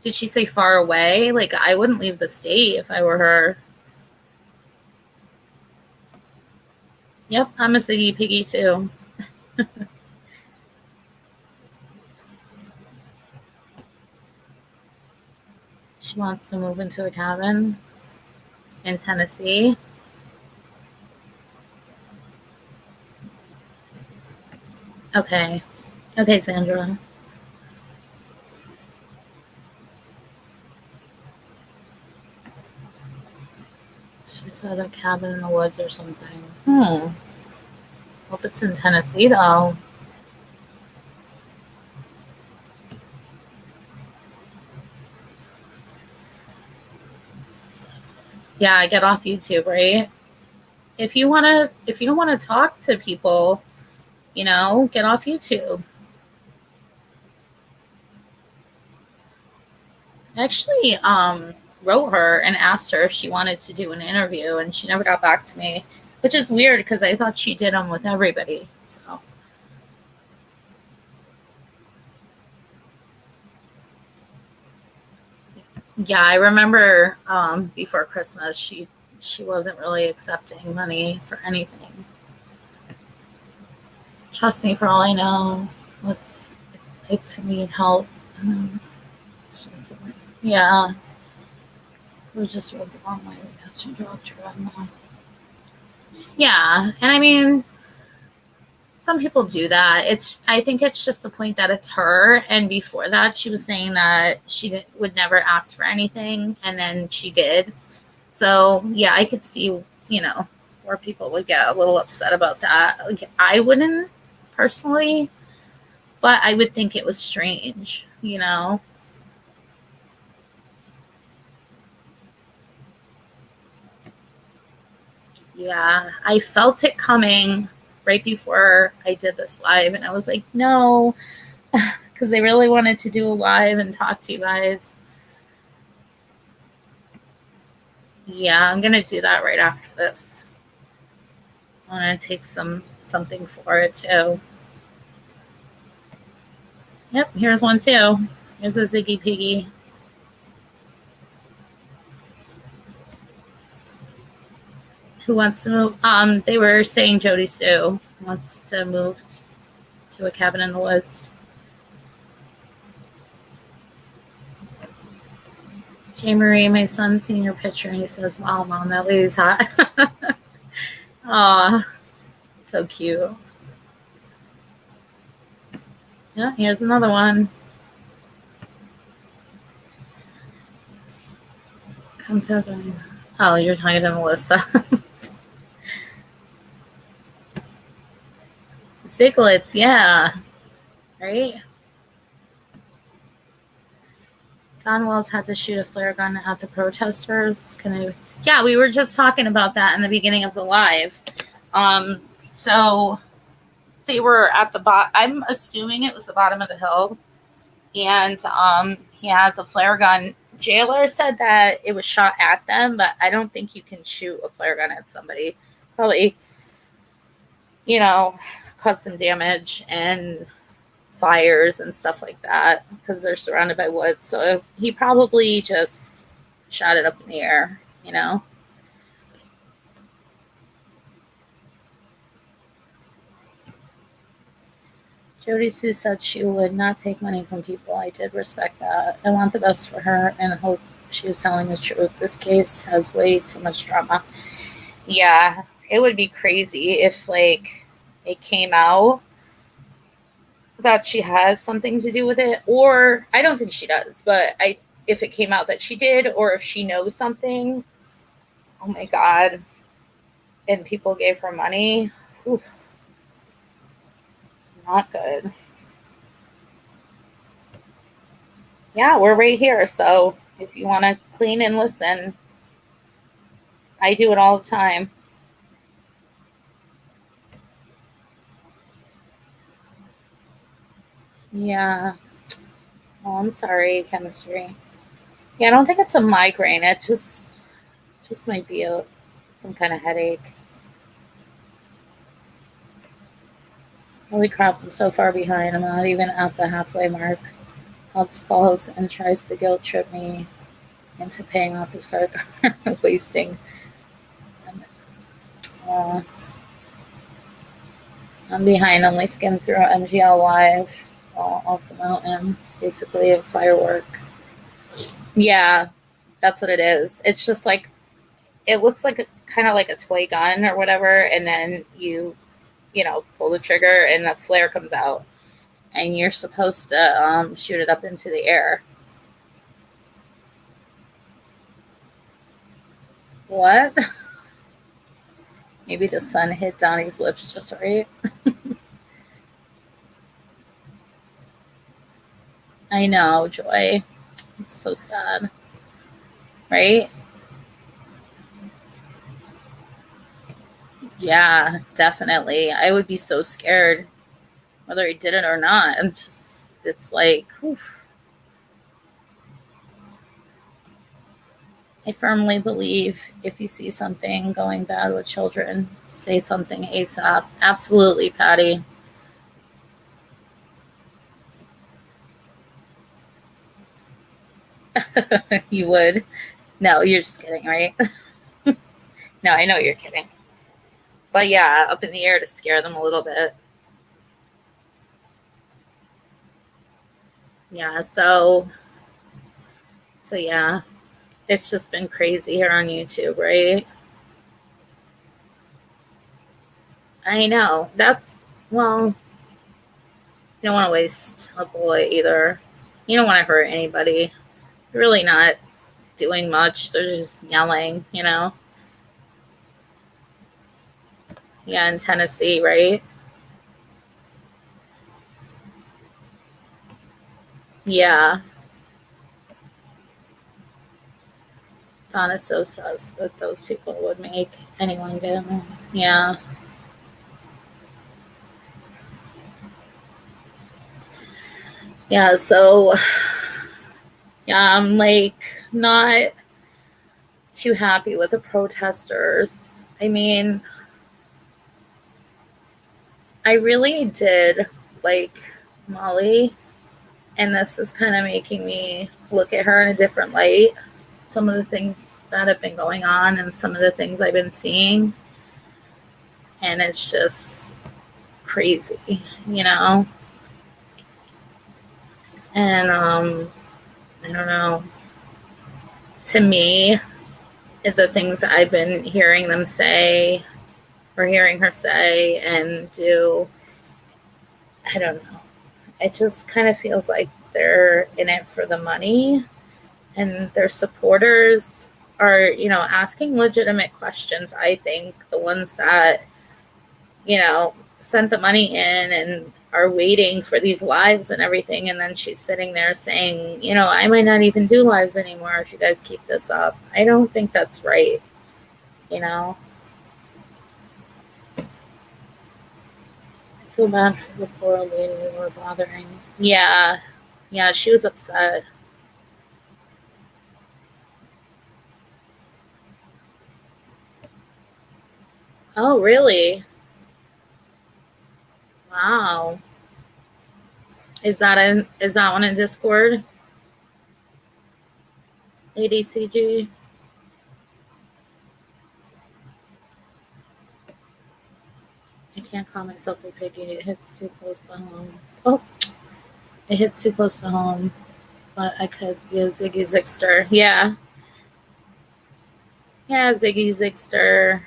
did she say far away? Like, I wouldn't leave the state if I were her. Yep, I'm a Ziggy Piggy too. She wants to move into a cabin in Tennessee. Okay. Okay, Sandra. She said a cabin in the woods or something. Hope it's in Tennessee, though. Yeah, get off YouTube, right? If you don't wanna talk to people, get off YouTube. I actually wrote her and asked her if she wanted to do an interview, and she never got back to me, which is weird because I thought she did them with everybody. So yeah, I remember before Christmas she wasn't really accepting money for anything. Trust me, for all I know, it's like to need help. Yeah. We just rode the wrong way. She dropped her on the. Yeah, and I mean, some people do that. I think it's just the point that it's her, and before that, she was saying that she would never ask for anything, and then she did. So yeah, I could see, where people would get a little upset about that. Like, I wouldn't personally, but I would think it was strange, Yeah, I felt it coming right before I did this live, and I was like, no, because I really wanted to do a live and talk to you guys. Yeah, I'm going to do that right after this. I'm gonna take something for it too. Yep, here's one too. Here's a Ziggy Piggy. Who wants to move? They were saying Jody Sue wants to move to a cabin in the woods. Jay Marie, my son's seen your picture and he says, "Wow, Mom, that lady's hot." Aw, so cute. Yeah, here's another one. Come to us. Oh, you're talking to Melissa. Ziglets, yeah. Right? Don Wells had to shoot a flare gun at the protesters. Yeah, we were just talking about that in the beginning of the live. So they were at the bottom. I'm assuming it was the bottom of the hill. And he has a flare gun. Jailer said that it was shot at them, but I don't think you can shoot a flare gun at somebody. Probably, cause some damage and fires and stuff like that because they're surrounded by woods. So he probably just shot it up in the air, Jody Sue said she would not take money from people. I did respect that. I want the best for her and hope she is telling the truth. This case has way too much drama. Yeah, it would be crazy if it came out that she has something to do with it, or I don't think she does, but if it came out that she did, or if she knows something, oh my God, and people gave her money, whew, not good. Yeah, we're right here, so if you want to clean and listen, I do it all the time. Yeah. Oh, I'm sorry, chemistry. Yeah, I don't think it's a migraine. It just might be some kind of headache. Holy crap, I'm so far behind. I'm not even at the halfway mark. Helps calls and tries to guilt trip me into paying off his credit card, wasting. I'm behind. Only skimmed through MGL Live off the mountain. Basically a firework. Yeah, that's what it is. It's just it looks like kind of like a toy gun or whatever, and then you pull the trigger and the flare comes out, and you're supposed to shoot it up into the air. What? Maybe the sun hit Donnie's lips just right. I know, Joy. It's so sad. Right? Yeah, definitely. I would be so scared whether he did it or not. It's like, oof. I firmly believe if you see something going bad with children, say something ASAP. Absolutely, Patty. You would? No, you're just kidding, right? No, I know you're kidding. But yeah, up in the air to scare them a little bit. Yeah, so yeah, it's just been crazy here on YouTube, right? I know. Well, you don't want to waste a bullet either. You don't want to hurt anybody. You're really not doing much. They're just yelling, Yeah, in Tennessee, right? Yeah. Donna's so sus that those people would make anyone get them. Yeah. Yeah, so yeah, I'm not too happy with the protesters. I mean, I really did like Molly, and this is kind of making me look at her in a different light. Some of the things that have been going on and some of the things I've been seeing, and it's just crazy, you know? And I don't know. To me, the things that I've been hearing them say or hearing her say and do, I don't know. It just kind of feels like they're in it for the money, and their supporters are, asking legitimate questions. I think the ones that, sent the money in and are waiting for these lives and everything. And then she's sitting there saying, I might not even do lives anymore if you guys keep this up. I don't think that's right, you know? I feel bad for the poor lady who were bothering. Yeah. Yeah, she was upset. Oh, really? Wow. Is that one in Discord? ADCG? I can't call myself a piggy. It hits too close to home. Oh, it hits too close to home. But I could be a Ziggy Zigster. Yeah. Yeah, Ziggy Zigster.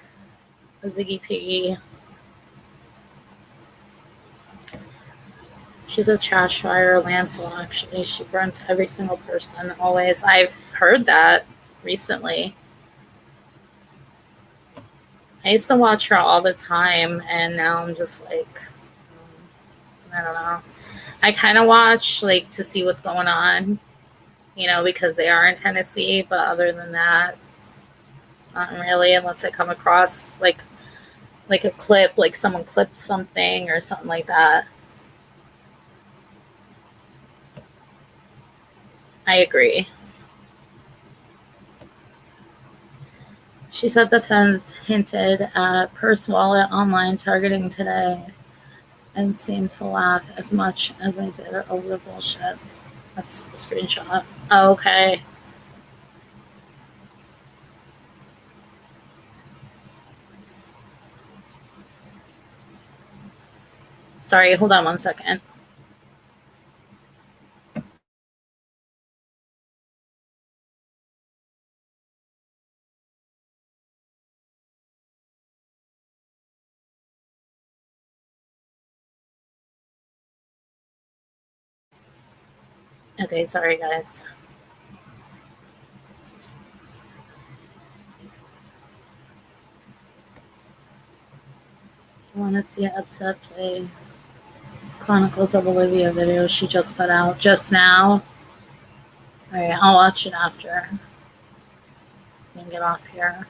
A Ziggy Piggy. She's a trash fire landfill, actually. She burns every single person, always. I've heard that recently. I used to watch her all the time, and now I'm just like, I don't know. I kind of watch, like, to see what's going on, because they are in Tennessee, but other than that, not really, unless I come across, like a clip, like someone clipped something or something like that. I agree. She said the feds hinted at purse wallet online targeting today and seemed to laugh as much as I did over the bullshit. That's the screenshot. Oh, okay. Sorry, hold on one second. Okay, sorry guys. I want to see an upset play. Chronicles of Olivia video she just put out just now. Alright, I'll watch it after. And get off here.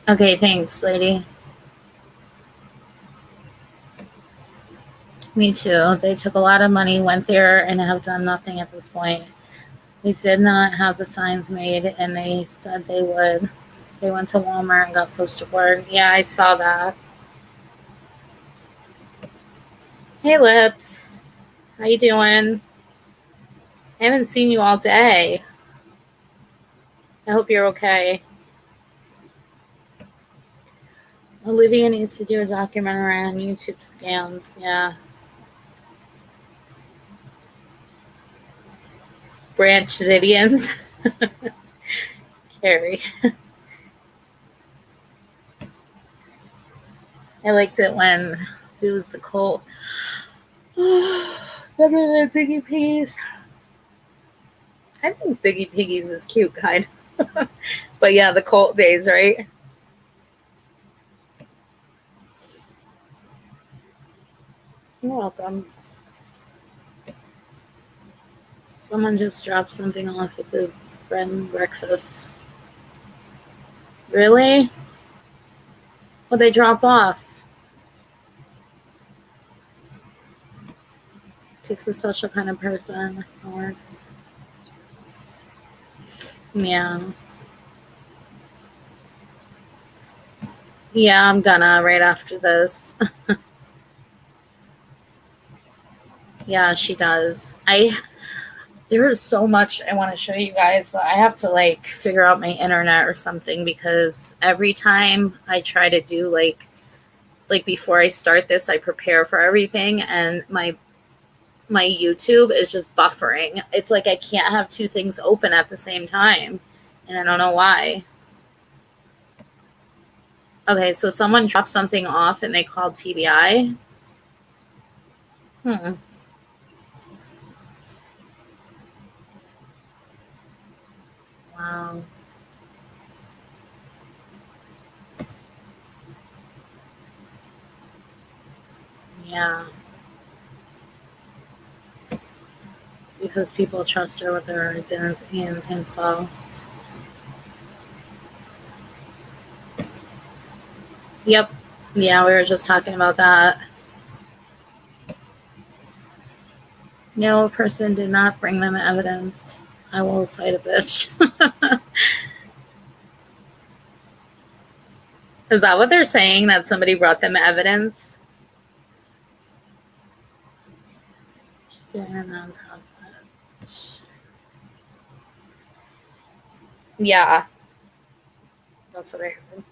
Okay, thanks, lady. Me too. They took a lot of money, went there, and have done nothing at this point. They did not have the signs made, and they said they would. They went to Walmart and got poster board. Yeah, I saw that. Hey, Lips. How you doing? I haven't seen you all day. I hope you're okay. Olivia needs to do a documentary on YouTube scams. Yeah. Branch Zidians. Carrie. I liked it when it was the Colt. Better than Ziggy Piggies. I think Ziggy Piggies is cute, kind of. But yeah, the Colt days, right? You're welcome. Someone just dropped something off at the bread and breakfast. Really? What'd they drop off? Takes a special kind of person. Or yeah. Yeah, I'm gonna right after this. Yeah, she does. There's so much I want to show you guys, but I have to like figure out my internet or something, because every time I try to do like before I start this, I prepare for everything, and my YouTube is just buffering. It's like I can't have two things open at the same time, and I don't know why. Okay, so someone dropped something off and they called TBI. Wow. Yeah. It's because people trust her with their identity and info. Yep. Yeah, we were just talking about that. No, a person did not bring them evidence. I will fight a bitch. Is that what they're saying? That somebody brought them evidence? She's doing a nonprofit. Yeah. That's what I heard.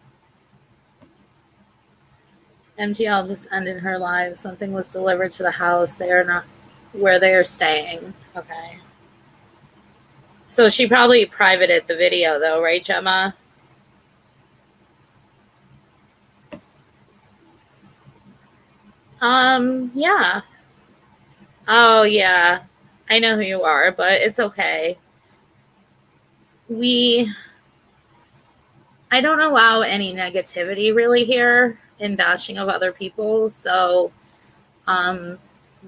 MGL just ended her live. Something was delivered to the house. They are not where they are staying. Okay. So she probably privated the video though, right, Gemma? Yeah. Oh, yeah. I know who you are, but it's okay. I don't allow any negativity really here in bashing of other people. So,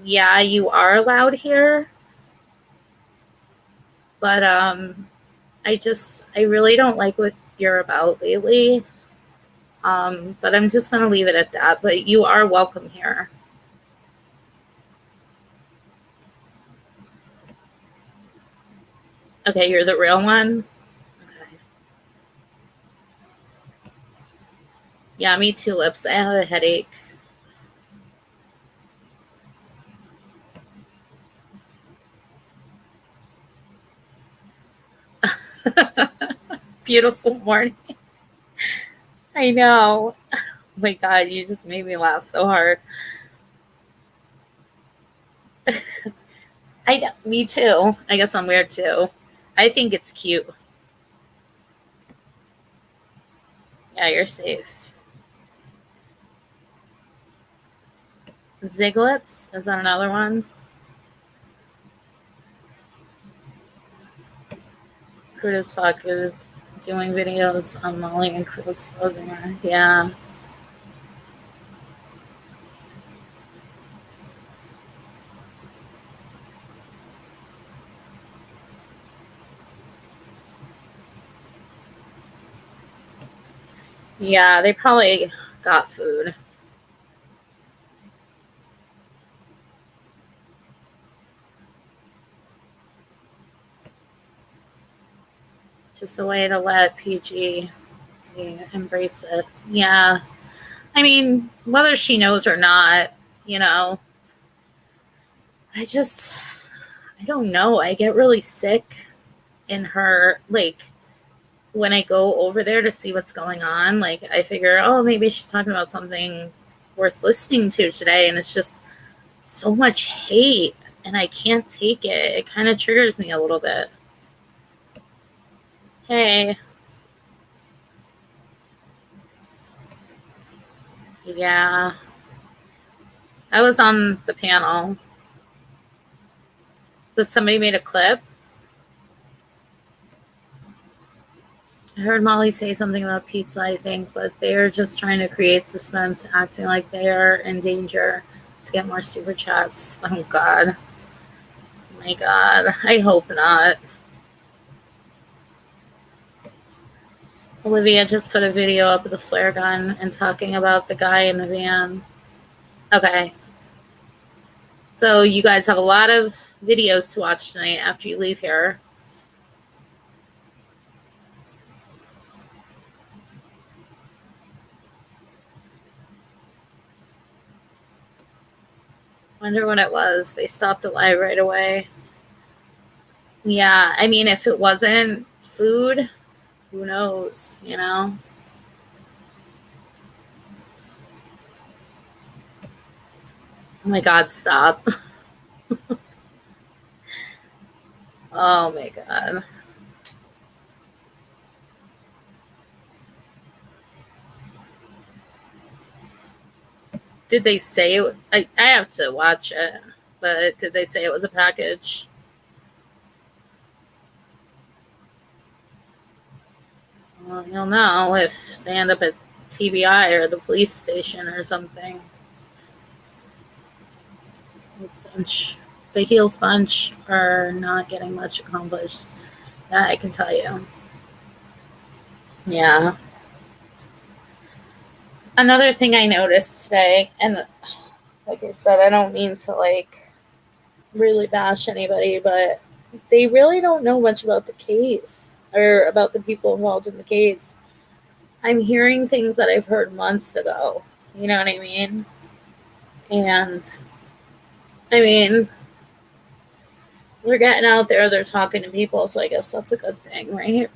yeah, you are allowed here. But, I really don't like what you're about lately. But I'm just going to leave it at that. But you are welcome here. Okay, you're the real one? Okay. Yeah, me too, Lips. I have a headache. Beautiful morning. I know. Oh my God, you just made me laugh so hard. I know, me too. I guess I'm weird too. I think it's cute. Yeah, you're safe. Ziglets? Is that another one? Crude as fuck is doing videos on Molly and Crude exposing her. Yeah. Yeah, they probably got food. Just a way to let PG embrace it. Yeah. I mean, whether she knows or not, you know, I don't know. I get really sick in her, like, when I go over there to see what's going on. Like, I figure, oh, maybe she's talking about something worth listening to today. And it's just so much hate, and I can't take it. It kind of triggers me a little bit. Hey. Yeah. I was on the panel. But somebody made a clip. I heard Molly say something about pizza, I think, but they're just trying to create suspense, acting like they are in danger to get more super chats. Oh, God. Oh, my God. I hope not. Olivia just put a video up of the flare gun and talking about the guy in the van. Okay. So you guys have a lot of videos to watch tonight after you leave here. Wonder what it was. They stopped the live right away. Yeah, I mean, if it wasn't food, who knows, you know? Oh my God, stop. Oh my God. Did they say it? I have to watch it, but did they say it was a package? Well, you'll know if they end up at TBI or the police station or something. The Heels Bunch are not getting much accomplished. That I can tell you. Yeah. Another thing I noticed today, and like I said, I don't mean to like really bash anybody, but they really don't know much about the case or about the people involved in the case. I'm hearing things that I've heard months ago. You know what I mean? And I mean, they're getting out there, they're talking to people, so I guess that's a good thing, right?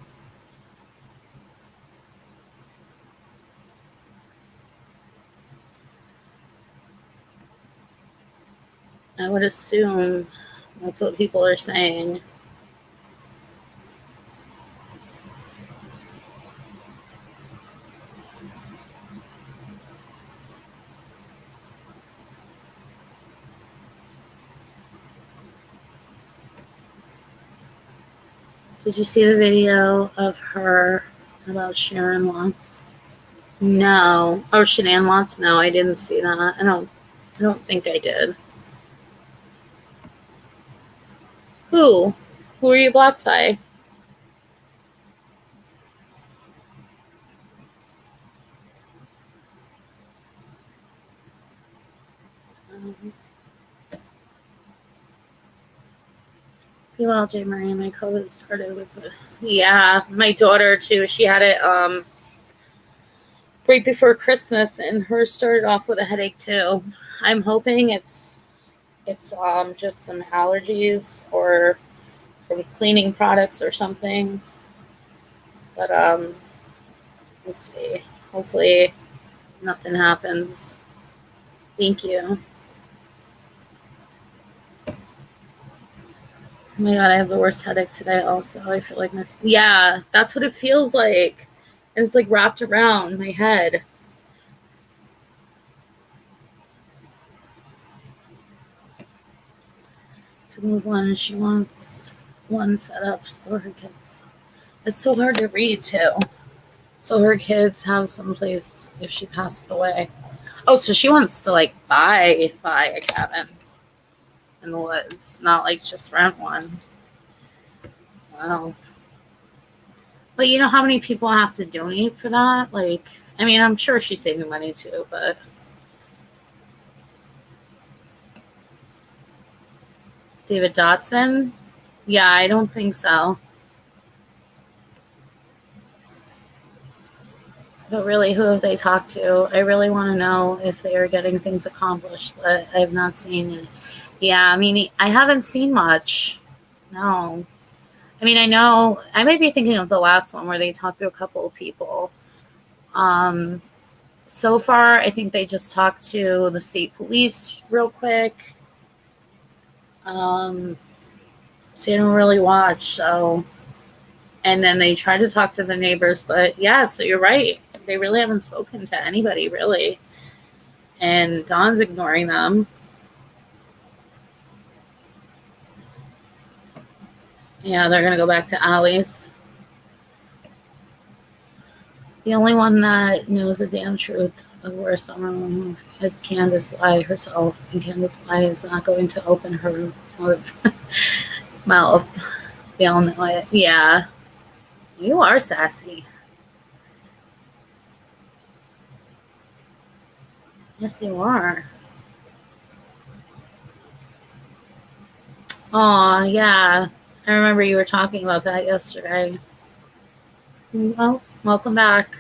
I would assume that's what people are saying. Did you see the video of her about Sharon Watts? No. Or Shanann Watts? No, I didn't see that. I don't think I did. Who? Who are you blocked by? ULJ Marie, my COVID started with yeah, my daughter too. She had it right before Christmas, and hers started off with a headache too. I'm hoping it's just some allergies or from cleaning products or something. But we'll see. Hopefully nothing happens. Thank you. Oh my God, I have the worst headache today also. I feel like yeah, that's what it feels like. And it's like wrapped around my head. To move on, she wants one setup so her kids. It's so hard to read too. So her kids have some place if she passes away. Oh, so she wants to like buy a cabin in the woods, not like just rent one. Wow. But you know how many people have to donate for that? Like, I mean, I'm sure she's saving money too, but David Dotson? Yeah, I don't think so. But really, who have they talked to? I really want to know if they are getting things accomplished, but I have not seen it. Yeah, I mean, I haven't seen much. No. I mean, I know, I might be thinking of the last one where they talked to a couple of people. So far, I think they just talked to the state police real quick. So they don't really watch, so. And then they tried to talk to the neighbors, but yeah, so you're right. They really haven't spoken to anybody, really. And Dawn's ignoring them. Yeah, they're going to go back to Allie's. The only one that knows the damn truth of where Summer is Candace Bly herself. And Candace Bly is not going to open her mouth. They all know it. Yeah. You are sassy. Yes, you are. Oh, yeah. I remember you were talking about that yesterday. Well, welcome back.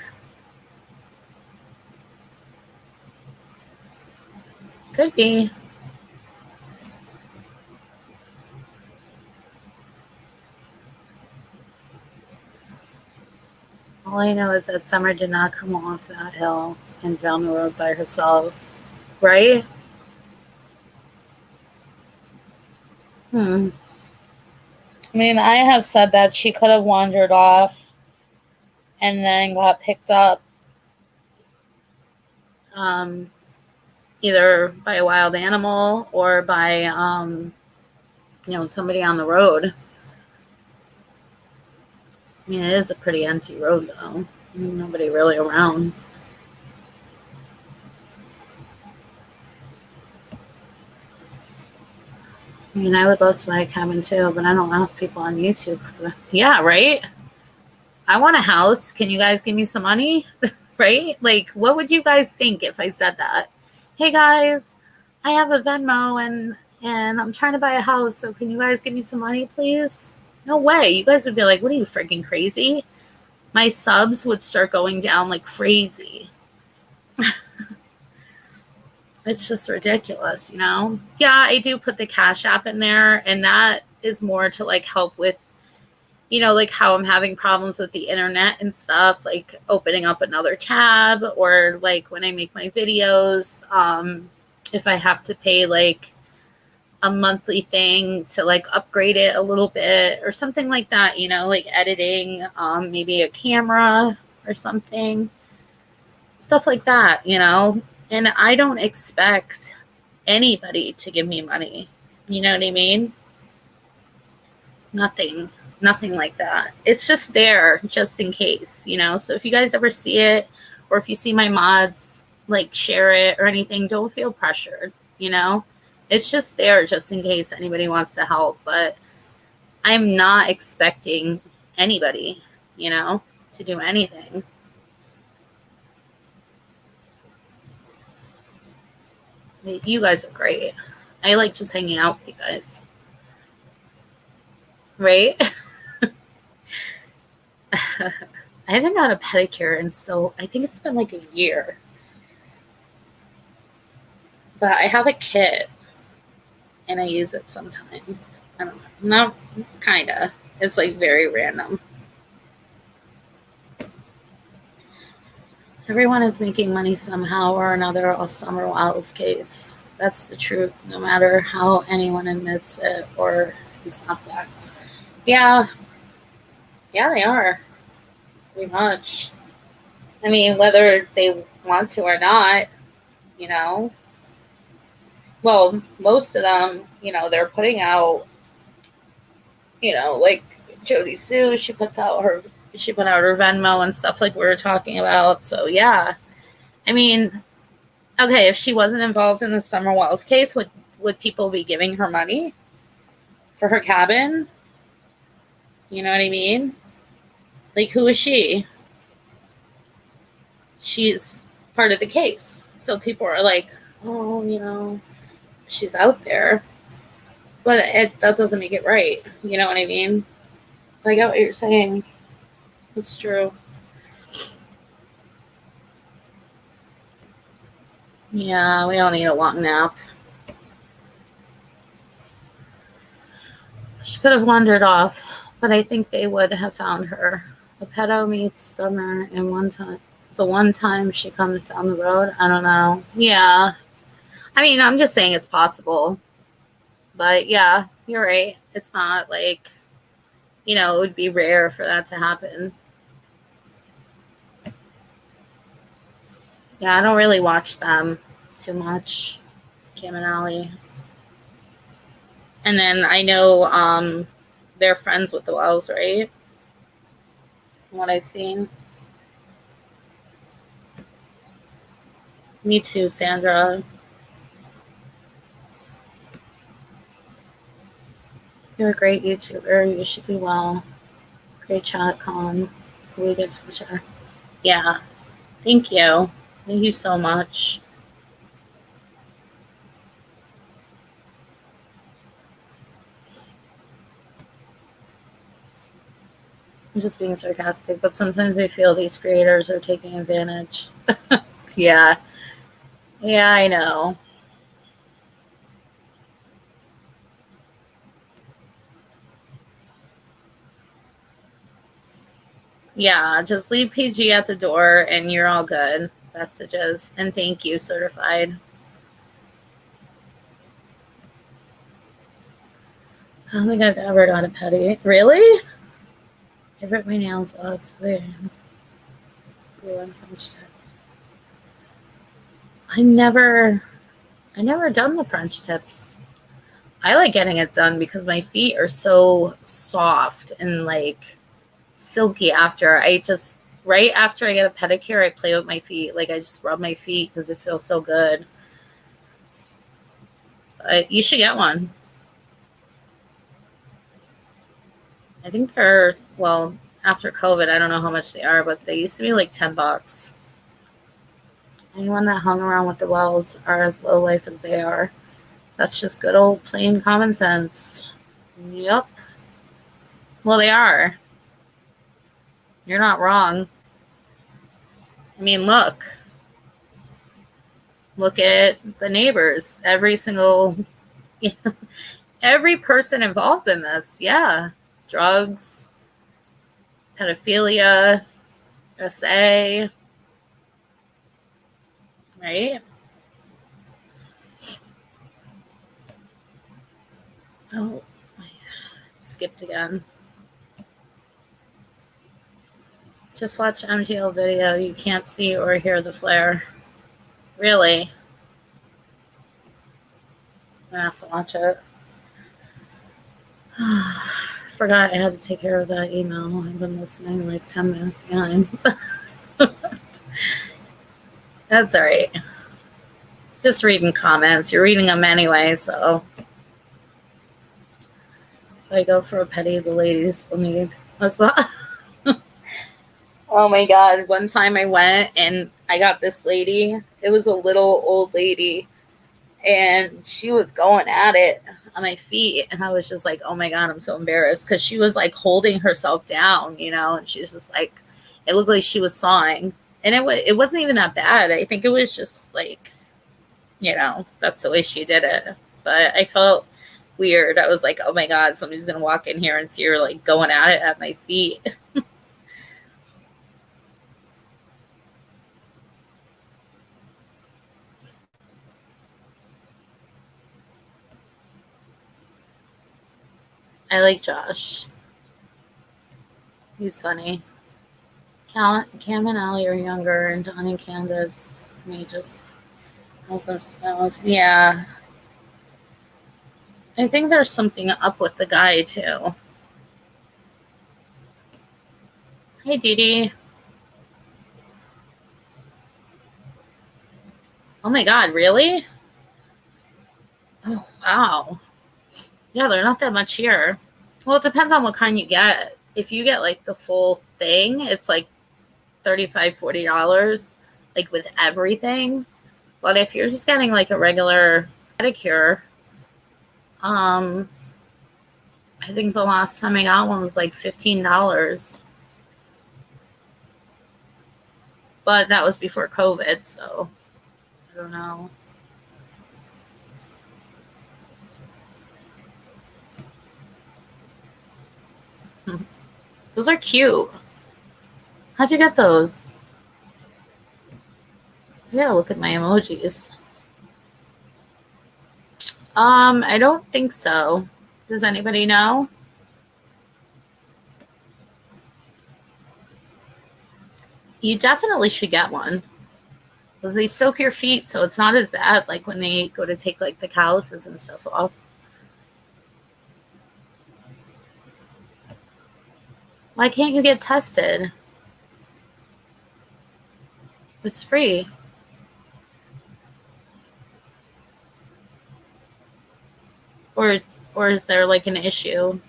Could be. I know is that Summer did not come off that hill and down the road by herself, right? I mean, I have said that she could have wandered off and then got picked up either by a wild animal or by, somebody on the road. I mean, it is a pretty empty road, though. I mean, nobody really around. I mean, I would love to buy a cabin too, but I don't ask people on YouTube. Yeah, right? I want a house. Can you guys give me some money? Right? Like, what would you guys think if I said that? Hey guys, I have a Venmo and I'm trying to buy a house, so can you guys give me some money, please? No way. You guys would be like, what are you, freaking crazy? My subs would start going down like crazy. It's just ridiculous, Yeah, I do put the Cash App in there, and that is more to like help with, like how I'm having problems with the internet and stuff, like opening up another tab, or like when I make my videos, if I have to pay like a monthly thing to like upgrade it a little bit or something like that, like editing, maybe a camera or something, stuff like that, and I don't expect anybody to give me money. You know what I mean? Nothing like that. It's just there just in case, So if you guys ever see it, or if you see my mods like share it or anything, don't feel pressured, It's just there just in case anybody wants to help. But I'm not expecting anybody, to do anything. You guys are great. I like just hanging out with you guys. Right? I haven't got a pedicure I think it's been like a year. But I have a kit and I use it sometimes. I don't know. Not kinda. It's like very random. Everyone is making money somehow or another off Summer Wild's case. That's the truth, no matter how anyone admits it or is not facts. Yeah. Yeah, they are. Pretty much. I mean, whether they want to or not, Well, most of them, they're putting out, like Jody Sue, she put out her Venmo and stuff like we were talking about. So yeah. I mean, okay, if she wasn't involved in the Summer Wells case, would people be giving her money for her cabin? You know what I mean? Like, who is she? She's part of the case. So people are like, oh, she's out there. But that doesn't make it right. You know what I mean? I get what you're saying. It's true. Yeah, we all need a long nap. She could have wandered off, but I think they would have found her. A pedo meets Summer in the one time she comes down the road. I don't know. Yeah. I mean, I'm just saying it's possible. But yeah, you're right. It's not like, it would be rare for that to happen. Yeah, I don't really watch them too much, Kim and Allie. And then I know they're friends with the Wells, right? From what I've seen. Me too, Sandra. You're a great YouTuber. You should do well. Great chat, Colin. We get to share. Yeah. Thank you. Thank you so much. I'm just being sarcastic, but sometimes I feel these creators are taking advantage. Yeah. Yeah, I know. Yeah, just leave PG at the door and you're all good. Messages and thank you certified. I don't think I've ever got a pedi. Really? I ripped my nails last week. Glue on French tips. I never done the French tips. I like getting it done because my feet are so soft and like silky after. Right after I get a pedicure, I play with my feet. Like I just rub my feet because it feels so good. You should get one. I think they're, well, after COVID, I don't know how much they are, but they used to be like $10. Anyone that hung around with the Wells are as low life as they are. That's just good old plain common sense. Yep. Well, they are. You're not wrong. I mean, look at the neighbors. Every person involved in this. Yeah. Drugs, pedophilia, SA, right? Oh, skipped again. Just watch MGL video. You can't see or hear the flare. Really? I'm gonna have to watch it. Forgot I had to take care of that email. I've been listening like 10 minutes behind. That's all right. Just reading comments. You're reading them anyway, so if I go for a pedi, the ladies will need. What's that? Oh my God. One time I went and I got this lady. It was a little old lady and she was going at it on my feet. And I was just like, oh my God, I'm so embarrassed. Cause she was like holding herself down, and she's just like, it looked like she was sawing. And it wasn't even that bad. I think it was just like, that's the way she did it. But I felt weird. I was like, oh my God, somebody's going to walk in here and see her like going at it at my feet. I like Josh. He's funny. Cam and Allie are younger, and Don and Candace may just help us out. Yeah. I think there's something up with the guy, too. Hey, Dee Dee. Oh my God, really? Oh, wow. Yeah, they're not that much here. Well, it depends on what kind you get. If you get like the full thing, it's like $35, $40, like with everything. But if you're just getting like a regular pedicure, I think the last time I got one was like $15. But that was before COVID, so I don't know. Those are cute. How'd you get those? I gotta look at my emojis. I don't think so. Does anybody know? You definitely should get one. Because they soak your feet, so it's not as bad like when they go to take like the calluses and stuff off. Why can't you get tested? It's free. Or is there like an issue?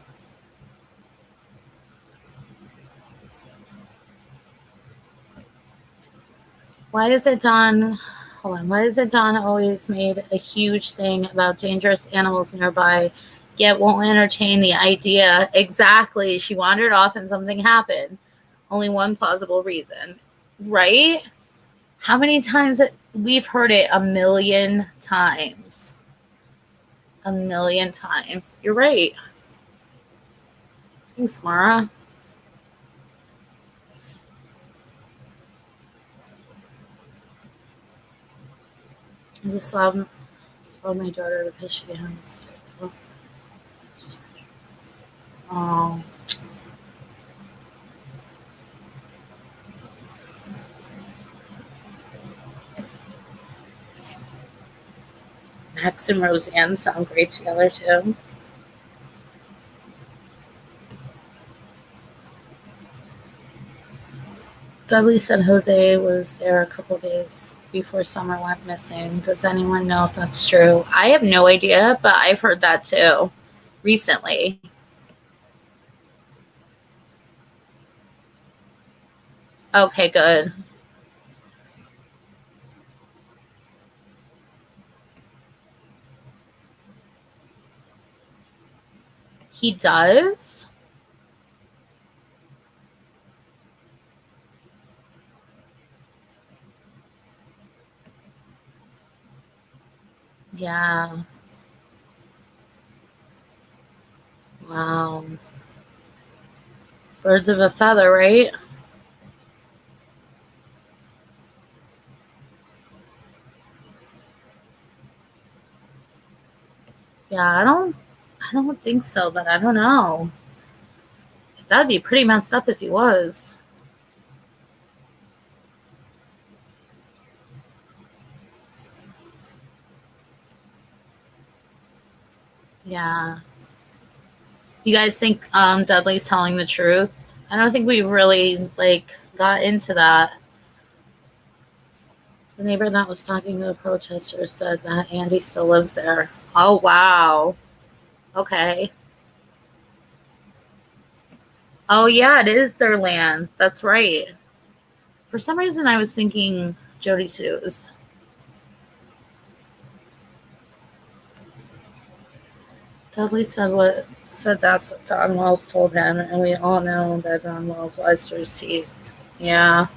Why is it Don always made a huge thing about dangerous animals nearby, yet won't entertain the idea? Exactly. She wandered off and something happened. Only one plausible reason. Right? How many times we've heard it? A million times. A million times. You're right. Thanks, Mara. I just saw my daughter because she has. Oh, Max and Roseanne sound great together too. Dudley said Jose was there a couple days before Summer went missing. Does anyone know if that's true? I have no idea, but I've heard that too recently. Okay, good. He does? Yeah. Wow. Birds of a feather, right? Yeah, I don't think so, but I don't know. That'd be pretty messed up if he was. Yeah. You guys think Dudley's telling the truth? I don't think we really got into that. The neighbor that was talking to the protesters said that Andy still lives there. Oh wow. Okay. Oh yeah, it is their land. That's right. For some reason I was thinking Jody Sue's. Dudley said that's what Don Wells told him, and we all know that Don Wells lies through his teeth. Yeah.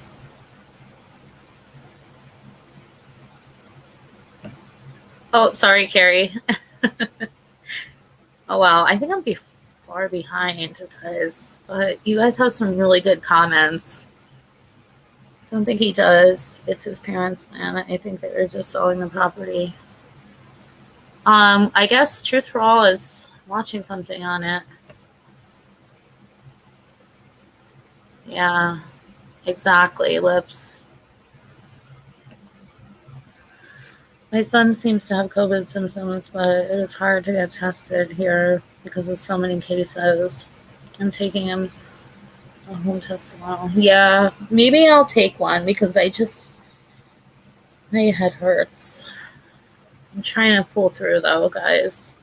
Oh, sorry, Carrie. Oh wow, I think I'm far behind, guys. But you guys have some really good comments. Don't think he does. It's his parents' land. I think they were just selling the property. I guess Truth for All is watching something on it. Yeah, exactly. Lips. My son seems to have COVID symptoms, but it is hard to get tested here because of so many cases. I'm taking him a home test tomorrow. Yeah, maybe I'll take one because my head hurts. I'm trying to pull through though, guys.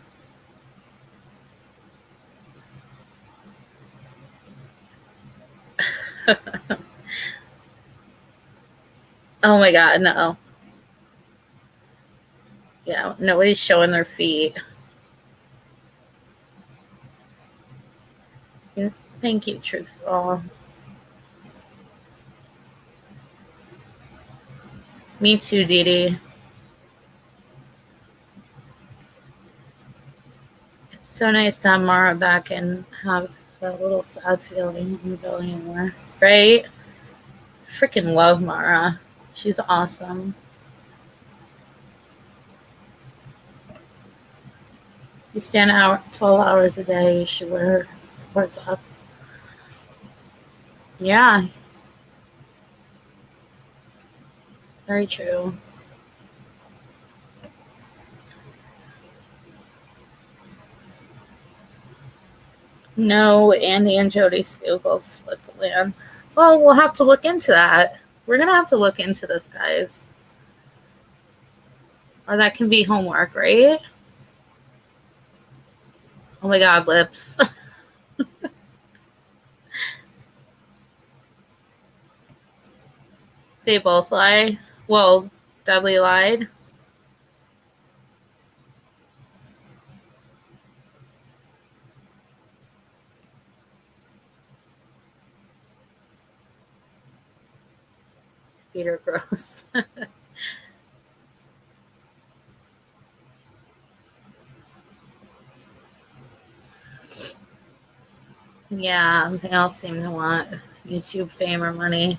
Oh my god, no. Yeah, nobody's showing their feet. Thank you, Truth for All. Me too, Dee Dee. It's so nice to have Mara back and have that little sad feeling in the belly anymore. Right? Freaking love Mara. She's awesome. You stand out 12 hours a day, you should wear support socks. Yeah. Very true. No, Andy and Jody Sue both split the land. Well, we'll have to look into that. We're going to have to look into this, guys. Or that can be homework, right? Oh my god, Lips. They both lie. Well, Dudley lied. Feet are gross. Yeah, they all seem to want YouTube fame or money.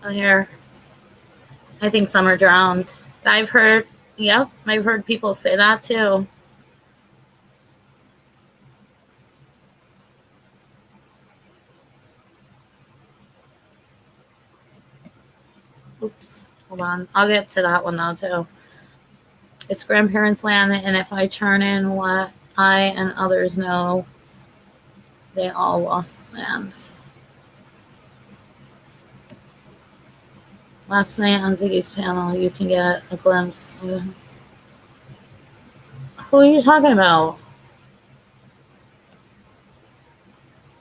out here. I think some are drowned. I've heard people say that too. Oops, hold on. I'll get to that one though too. It's grandparents' land, and if I turn in what I and others know, they all lost land. Last night on Ziggy's panel, you can get a glimpse of... Who are you talking about?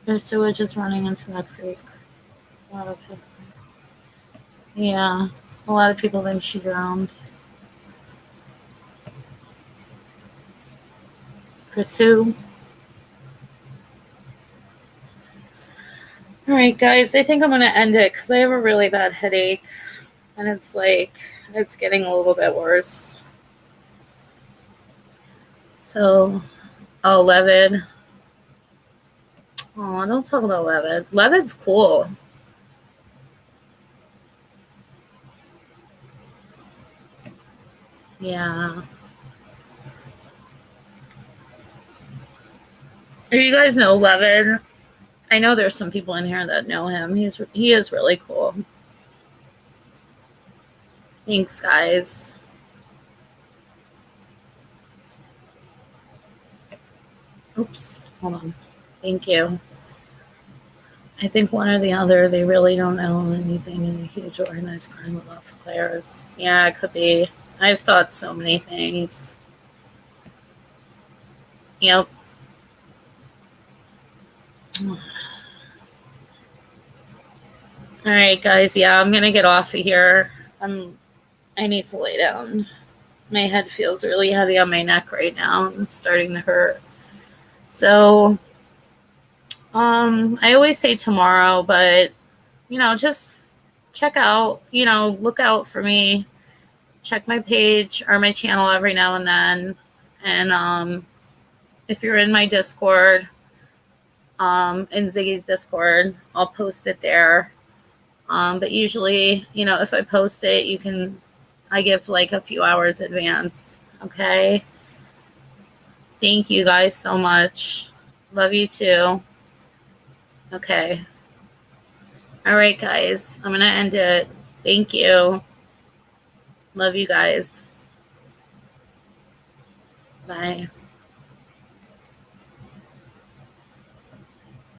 There's sewage just running into that creek. A lot of people. Yeah, a lot of people think she drowned. Pursue. All right, guys, I think I'm going to end it because I have a really bad headache. And it's getting a little bit worse. So, Levid. Oh, don't talk about Levid. Levid's cool. Yeah. If you guys know Levid, I know there's some people in here that know him. He is really cool. Thanks, guys. Oops, hold on. Thank you. I think one or the other, they really don't know anything in a huge organized crime with lots of players. Yeah, it could be. I've thought so many things. Yep. All right, guys. Yeah, I'm going to get off of here. I need to lay down. My head feels really heavy on my neck right now. It's starting to hurt. So, I always say tomorrow, but, just check out, look out for me. Check my page or my channel every now and then. And if you're in my Discord, in Ziggy's Discord, I'll post it there. But usually, if I post it, I give like a few hours advance. Okay. Thank you guys so much. Love you too. Okay. All right, guys. I'm going to end it. Thank you. Love you guys. Bye.